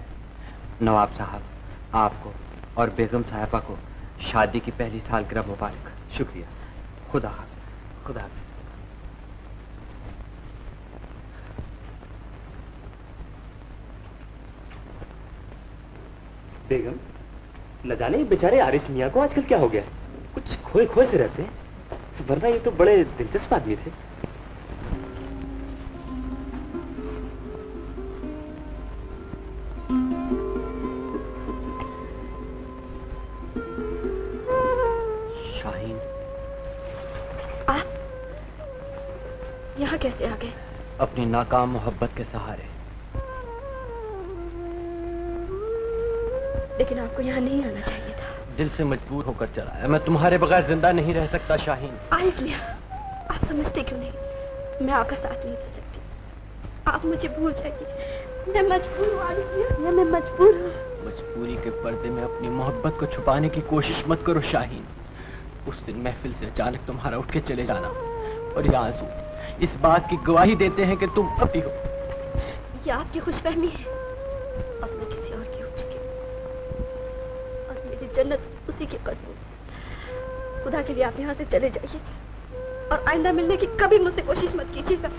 नवाब साहब, आपको और बेगम साहिबा को शादी की पहली सालगिरह मुबारक। शुक्रिया। खुदा हाफ़िज़। खुदा हाफ़िज़। बेगम, न जाने बेचारे आरिफ मियां को आजकल क्या हो गया, कुछ खोए खोए से रहते हैं, वरना ये तो बड़े दिलचस्प आदमी थे। शाहीन, आप यहाँ कैसे आ गए? अपनी नाकाम मोहब्बत के सहारे। लेकिन आपको यहाँ नहीं आना चाहिए था। दिल से मजबूर होकर चला है, मैं तुम्हारे बगैर जिंदा नहीं रह सकता शाहीन। आरिफ मियां, आप समझते क्यों नहीं? मैं आपका साथ नहीं दे सकती, आप मुझे भूल जाइए। मैं मजबूर हूँ आरिफ मियां, मैं मजबूर हूँ। मजबूरी के पर्दे में अपनी मोहब्बत को छुपाने की कोशिश मत करो शाहीन। उस दिन महफिल से अचानक तुम्हारा उठ के चले जाना और ये आंसू इस बात की गवाही देते हैं कि तुम अपी हो। ये आपकी खुशफहमी है, अब मैं किसी और की हो चुकी और मेरी जन्नत उसी की कसम। खुदा के लिए आप यहाँ से चले जाइए और आइंदा मिलने की कभी मुझसे कोशिश मत कीजिएगा।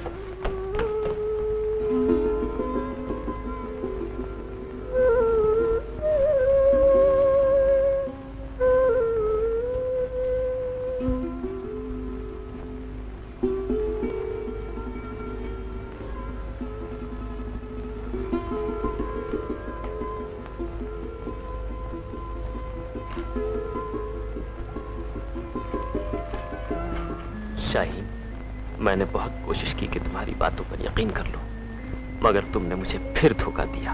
शाहीन, मैंने बहुत कोशिश की कि तुम्हारी बातों पर यकीन कर लो, मगर तुमने मुझे फिर धोखा दिया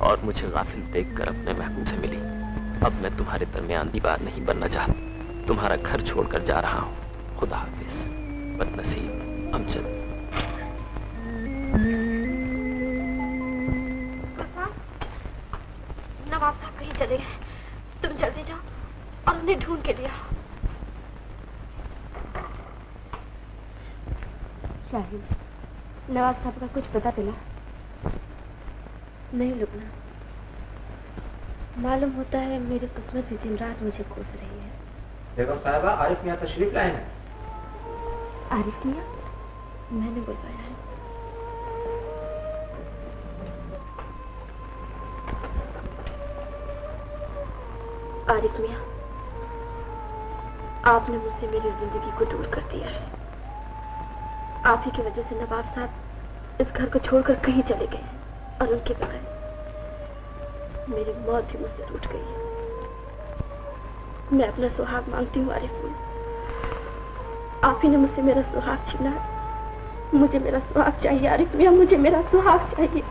और मुझे गाफिल देखकर अपने महबूब से मिली। अब मैं तुम्हारे दरमियान दीवार नहीं बनना चाहता, तुम्हारा घर छोड़कर जा रहा हूँ। खुदा हाफिज। बदनसीब अमजद। नवाब साहब कहीं चले गए, तुम जल्दी जाओ और उन्हें ढूंढ के लिया। शाहीन, नवाब साहब का कुछ पता चला? नहीं लुकना, मालूम होता है मेरी किस्मत भी दिन रात मुझे कोस रही है। बेगम साहिबा, आरिफ मियां तशरीफ लाए हैं। आरिफ मियां? मैंने बुलवाया है। आरिफ मियां, आपने मुझसे मेरी जिंदगी को दूर कर दिया है। आप ही की वजह से नवाब साहब इस घर को छोड़कर कहीं चले गए और उनके बगैर मेरी मौत भी मुझसे रूठ गई है। मैं अपना सुहाग मांगती हूँ आरिफ मियां, आप ही ने मुझसे मेरा सुहाग छीना है। मुझे मेरा सुहाग चाहिए आरिफ मियां, मुझे मेरा सुहाग चाहिए।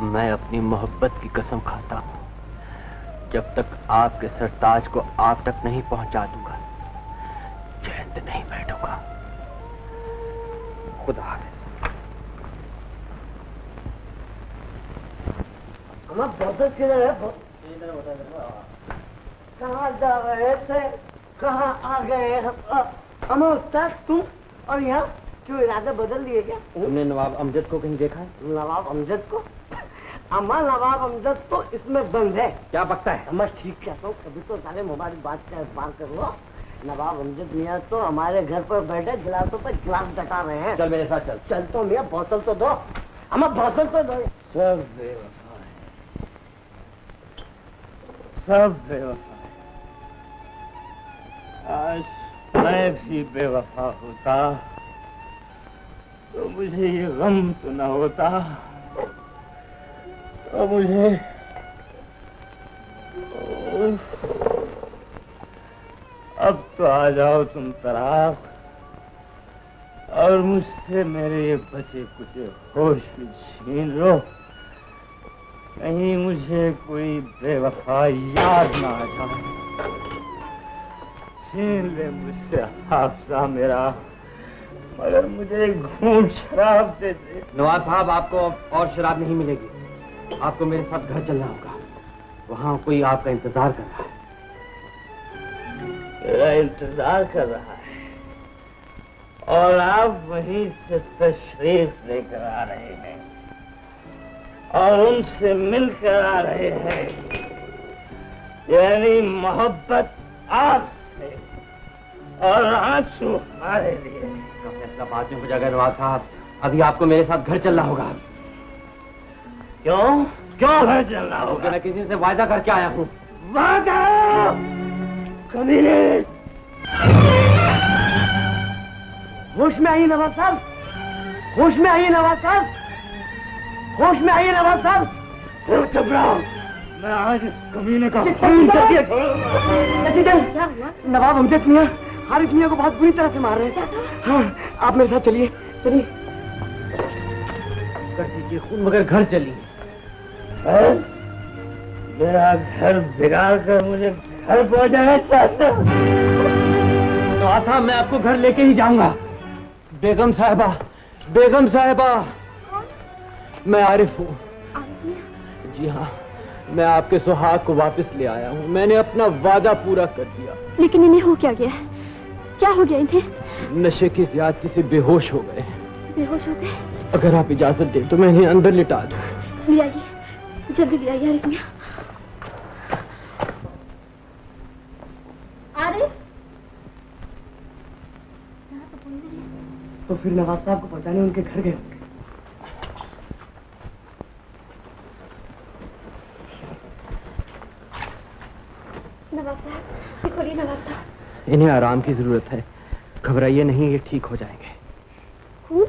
मैं अपनी मोहब्बत की कसम खाता हूँ, जब तक आपके सरताज को आप तक नहीं पहुंचा दूंगा चैन से नहीं बैठूंगा। खुदा हाफिज। हमारा बहुत किधर है? कहाँ जा रहे थे, कहाँ आ गए अमा उस्ताद तुम? और यहाँ क्यों इरादा बदल लिए क्या? तुमने नवाब अमजद को कहीं देखा है? नवाब अमजद को? अम्मा नवाब अमजद तो इसमें बंद है। क्या बकता है? मैं ठीक कहता हूँ, कभी तो सारे मुबारकबाद का एतबार कर लो। नवाब अमजद मियाँ तो हमारे घर पर बैठे गिलासों पर गिलास डटा रहे हैं। चल मेरे साथ चल। चल तो मियाँ, बोतल तो दो। अम्मा बोतल तो दो। सब बेवफा है, सब बेवफा है। आज मैं भी बेवफा होता तो मुझे ये गम तो न होता, तो मुझे अब तो आ जाओ तुम तराक और मुझसे मेरे ये बचे कुचे होश भी छीन लो, कहीं मुझे कोई बेवफा याद ना आ जाए। छीन ले मुझसे हाफसा मेरा, मगर मुझे एक घूंट शराब दे दे। नवाब साहब, आपको और शराब नहीं मिलेगी, आपको मेरे साथ घर चलना होगा, वहाँ कोई आपका इंतजार कर रहा है। तेरा इंतजार कर रहा है और आप वहीं से तशरीफ लेकर आ रहे हैं और उनसे मिलकर आ रहे हैं, यानी मोहब्बत आपसे और आंसू हमारे लिए। फैसला बाद में हो जाएगा नवाब साहब, अभी आपको मेरे साथ घर चलना होगा। क्यों क्यों घर चलना होगा? मैं किसी से वायदा करके आया हूँ। वादा कभी नहीं। होश में आइए नवाब साहब, होश में आइए नवाब साहब, होश में आइए नवाब साहब। चुप रहो, मैं आज इस कमीने का खून कर दिया छोड़ूंगा। नवाब अमजद मियाँ हारिस मियाँ को बहुत बुरी तरह से मार रहे हैं। हाँ, आप मेरे साथ चलिए, चलिए। कर दीजिए खून, मगर घर चलिए। मेरा घर बिगाड़ कर मुझे घर पहुंचाना चाहते हो? तो आता मैं आपको घर लेके ही जाऊंगा। बेगम साहिबा, बेगम साहिबा, मैं आरिफ हूँ। जी हाँ, मैं आपके सुहाग को वापस ले आया हूँ। मैंने अपना वादा पूरा कर दिया। लेकिन इन्हें हो क्या गया? क्या हो गया इन्हें? नशे की ज्यादती से बेहोश हो गए। बेहोश हो गए? अगर आप इजाजत दें तो मैं इन्हें अंदर लिटा दूं। ले आइए, जल्दी ले आइए आरिफ मियां। आरिफ, तो फिर नवाब साहब को पहुंचाने उनके घर गए। नवाब साहब, खोलिए नवाब साहब। इन्हें आराम की जरूरत है, घबराइए नहीं, ये ठीक हो जाएंगे। खून?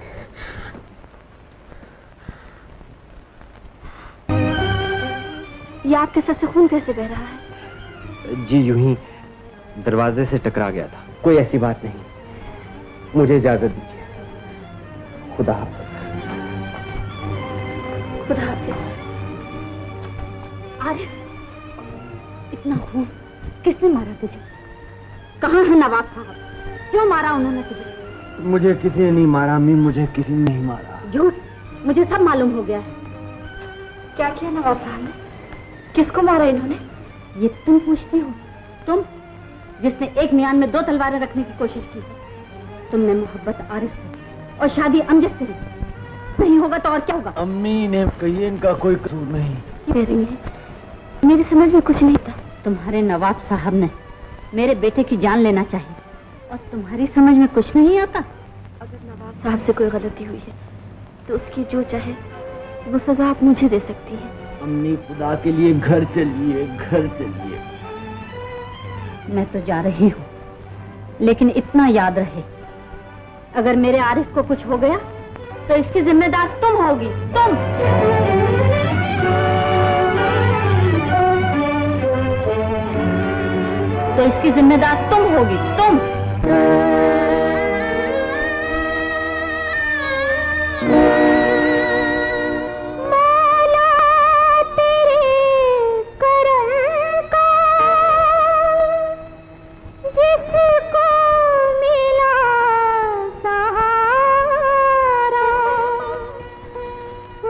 ये आपके सर से खून कैसे बह रहा है? जी यूं ही दरवाजे से टकरा गया था, कोई ऐसी बात नहीं। मुझे इजाजत दीजिए। खुदा हाफिज। खुदा हाफिज। आरिफ, इतना खून किसने मारा तुझे? कहाँ है नवाब साहब? क्यों मारा उन्होंने तुझे? मुझे किसी ने नहीं मारा अम्मी, मुझे किसी ने नहीं मारा। झूठ, मुझे सब मालूम हो गया है। क्या किया नवाब साहब ने? किसको मारा इन्होंने? ये तुम पूछती हो? तुम जिसने एक म्यान में 2 तलवारें रखने की कोशिश की है। तुमने मोहब्बत आरिफ से और शादी अमजद से नहीं होगा तो और क्या होगा? अम्मी ने कही इनका कोई कसूर नहीं। कह रही है, मेरी समझ में कुछ नहीं था। तुम्हारे नवाब साहब ने मेरे बेटे की जान लेना चाहिए और तुम्हारी समझ में कुछ नहीं आता। अगर नवाब साहब से कोई गलती हुई है तो उसकी जो चाहे वो सजा आप मुझे दे सकती है। अम्मी खुदा के लिए घर चलिए, घर चलिए। मैं तो जा रही हूँ, लेकिन इतना याद रहे, अगर मेरे आरिफ को कुछ हो गया तो इसकी जिम्मेदार तुम होगी, तुम। तो इसकी जिम्मेदार तुम होगी, तुम।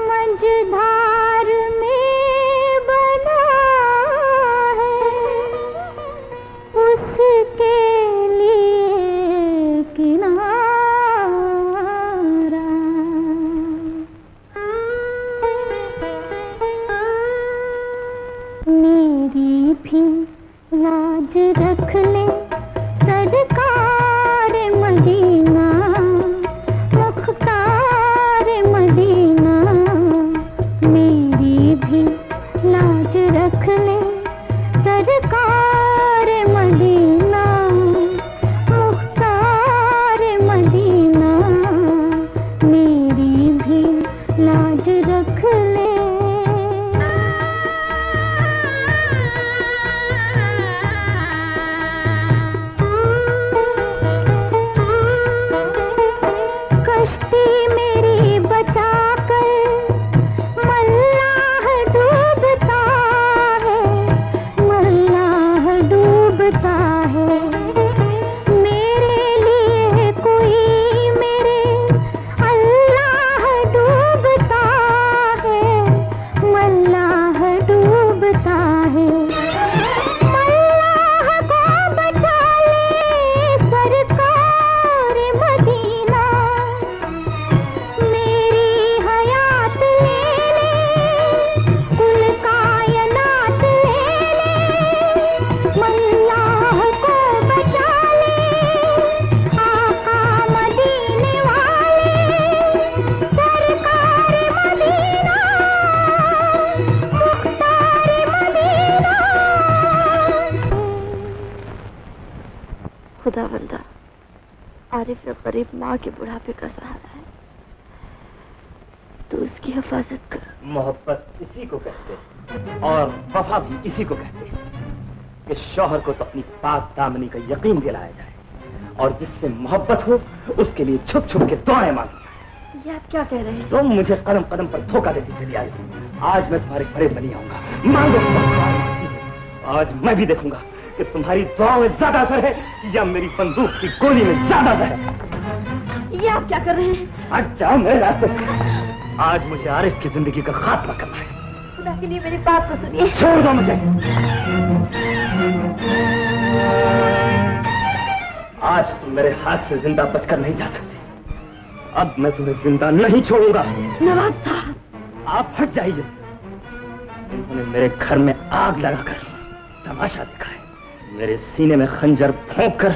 मझधार में बना मेरी भी लाज रख ले सरकार मदीना, मुख्तार मदीना, मेरी भी लाज रख ले सरकार मदीना, मुख्तार मदीना, मेरी भी लाज रख ले। कश्ती मेरी बचा कर मल्लाह डूबता है, मल्लाह डूबता है, मेरे लिए कोई मेरे अल्लाह डूबता है, मल्लाह डूबता है, मल्लाह को बचा ले सरकार मदीना, मेरी हयात ले ले, कुल कायनात ले ले, मल्लाह को बचा ले, आका मदीने वाले, सरकार मदीना, मुख्तार मदीना। खुदावंदा, आरिफ एक गरीब माँ के बुढ़ापे का सहारा है, तो उसकी हिफाजत कर। मोहब्बत इसी को कहते हैं और वफा भी इसी को कहते हैं कि शौहर को तो अपनी पाक दामनी का यकीन दिलाया जाए और जिससे मोहब्बत हो उसके लिए छुप छुप के दुआएं मांगी जाए। ये आप क्या कह रहे हैं? तुम मुझे कदम कदम पर धोखा देती चली आई। आज मैं तुम्हारे घरे बनी आऊंगा, मांगो। आज मैं भी देखूंगा कि तुम्हारी दुआओं में ज्यादा असर है या मेरी बंदूक की गोली में ज्यादा असर है। ये आप क्या कर रहे हैं? आज जाओ मेरे रास्ते से। आज मुझे आरिफ की जिंदगी का खात्मा करना है। खुदा के लिए मेरी बात तो सुनिए। छोड़ दो मुझे। आज तुम मेरे हाथ से जिंदा बचकर नहीं जा सकते। अब मैं तुम्हें जिंदा नहीं छोड़ूंगा। नवाब साहब, आप हट जाइए। उन्होंने मेरे घर में आग लगाकर तमाशा देखा है, मेरे सीने में खंजर भोंक कर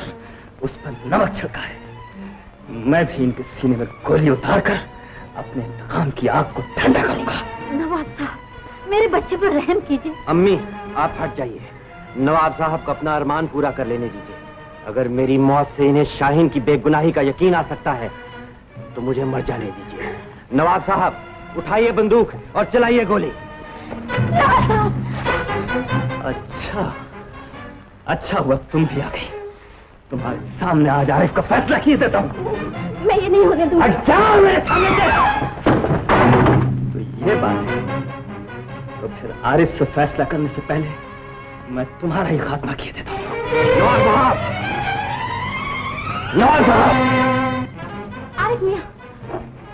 उस पर नमक छिड़का है। मैं भी इनके सीने में गोली उतारकर अपने इंतकाम की आग को ठंडा करूंगा। नवाब साहब, मेरे बच्चे पर रहम कीजिए। अम्मी, आप हट जाइए। नवाब साहब को अपना अरमान पूरा कर लेने दीजिए। अगर मेरी मौत से इन्हें शाहीन की बेगुनाही का यकीन आ सकता है तो मुझे मर जाने दीजिए। नवाब साहब, उठाइए बंदूक और चलाइए गोली। अच्छा, अच्छा हुआ तुम भी आ गई। तुम्हारे सामने आज आरिफ का फैसला किए देता हूँ। मैं ये नहीं होने दूंगा। जाओ मेरे सामने से। तो ये बात है, तो फिर आरिफ से फैसला करने से पहले मैं तुम्हारा ही खात्मा किए देता हूँ। नवाब साहब, नवाब साहब। आरिफ मियां,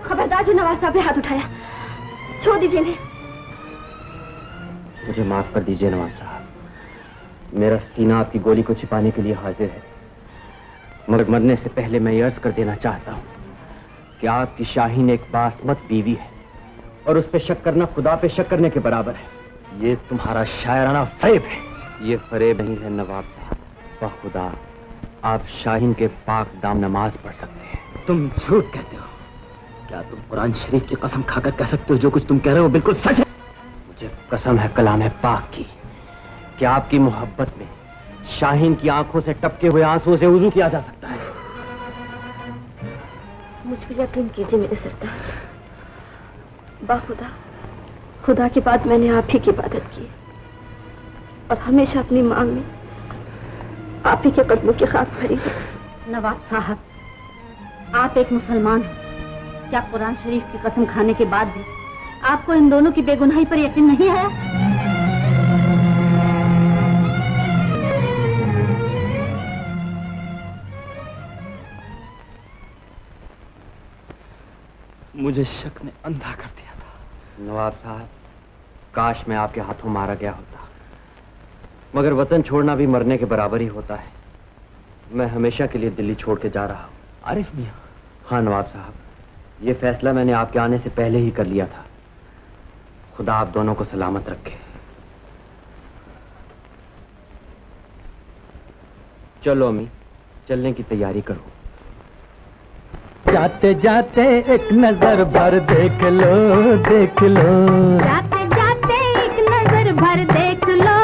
खबरदार जो नवाब साहब ने हाथ उठाया, छोड़ दीजिए इन्हें। मुझे माफ कर दीजिए नवाब साहब, मेरा सीना आपकी गोली को छिपाने के लिए हाजिर है, मगर मरने से पहले मैं ये अर्ज कर देना चाहता हूँ कि आपकी शाहीन एक बासमत बीवी है और उस पे शक करना खुदा पे शक करने के बराबर है। ये तुम्हारा शायराना फरेब है। ये फरेब नहीं है नवाब साहब, बखुदा आप शाहीन के पाक दाम नमाज पढ़ सकते हैं। तुम झूठ कहते हो। क्या तुम कुरान शरीफ की कसम खाकर कह सकते हो जो कुछ तुम कह रहे हो बिल्कुल सच है? मुझे कसम है कलाम पाक की कि आपकी मोहब्बत में शाहीन की आंखों से टपके हुए आंसुओं से वुजू किया जा सकता है। मुझ पर यकीन कीजिए मेरे सरताज, बाखुदा खुदा के बाद मैंने आप ही की इबादत की और हमेशा अपनी मांग में आप ही के कदमों की खाक भरी है। नवाब साहब, आप एक मुसलमान हो, क्या कुरान शरीफ की कसम खाने के बाद भी आपको इन दोनों की बेगुनाही पर यकीन नहीं है? मुझे शक ने अंधा कर दिया था। नवाब साहब, काश मैं आपके हाथों मारा गया होता, मगर वतन छोड़ना भी मरने के बराबर ही होता है। मैं हमेशा के लिए दिल्ली छोड़ के जा रहा हूँ। आरिफ मियां? हाँ नवाब साहब, ये फैसला मैंने आपके आने से पहले ही कर लिया था। खुदा आप दोनों को सलामत रखे। चलो अम्मी, चलने की तैयारी करो। जाते जाते एक नजर भर देख लो, देख लो। जाते जाते एक नजर भर देख लो,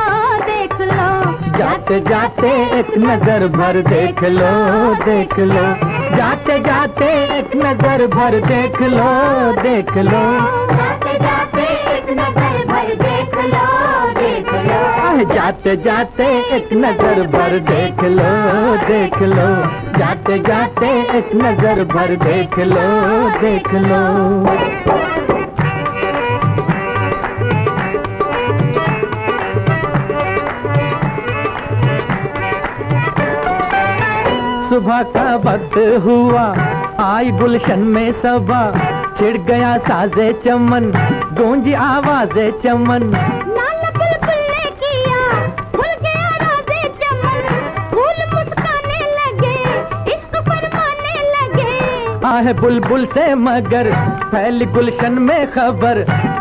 देख लो। जाते जाते एक नजर भर देख लो, देख लो। जाते जाते एक नजर भर देख लो, देख लो। जाते जाते एक नजर भर देख लो, देख लो। जाते जाते एक नजर भर देख लो, देख लो। जाते जाते एक नजर भर देख लो, देख लो। सुबह का वक्त हुआ, आई गुलशन में सबा, छिड़ गया साजे चमन, गूंजी आवाजे चमन। है बुलबुल से मगर फैली गुलशन में खबर,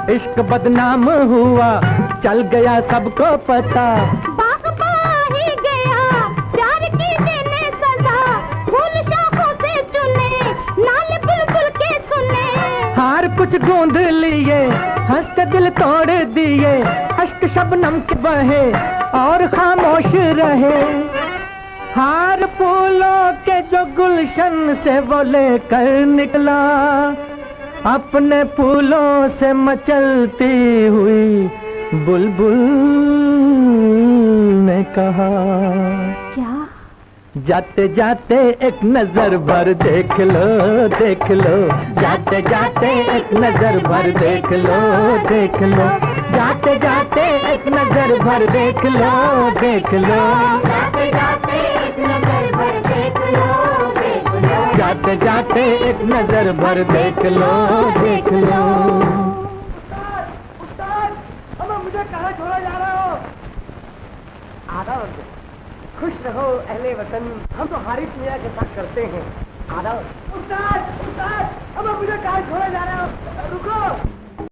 इश्क बदनाम हुआ, चल गया सबको पता। बाग पा ही गया, प्यार की देने सजा, फूल शाखों से चुने, नाले बुलबुल के सुने। हार कुछ गूंद लिए, हंस के दिल तोड़ दिए, अश्क शबनम के बहे और खामोश रहे। हार फूलों के जो गुलशन से वो लेकर निकला, अपने फूलों से मचलती हुई बुलबुल ने कहा। क्या? जाते जाते एक नजर भर देख लो, देख लो। जाते जाते एक नजर भर देख लो, देख लो। जाते जाते एक नजर भर देख लो, देख लो। जाते जाते एक नजर भर देख लो, देख लो। जाते जाते एक नजर भर देख लो, देख लो। अब मुझे कहाँ छोड़ा जा रहे हो? आदाब, खुश रहो अहले वतन, हम तो हारिस मियां के साथ करते हैं। आदाब। उस्ताद, उस्ताद।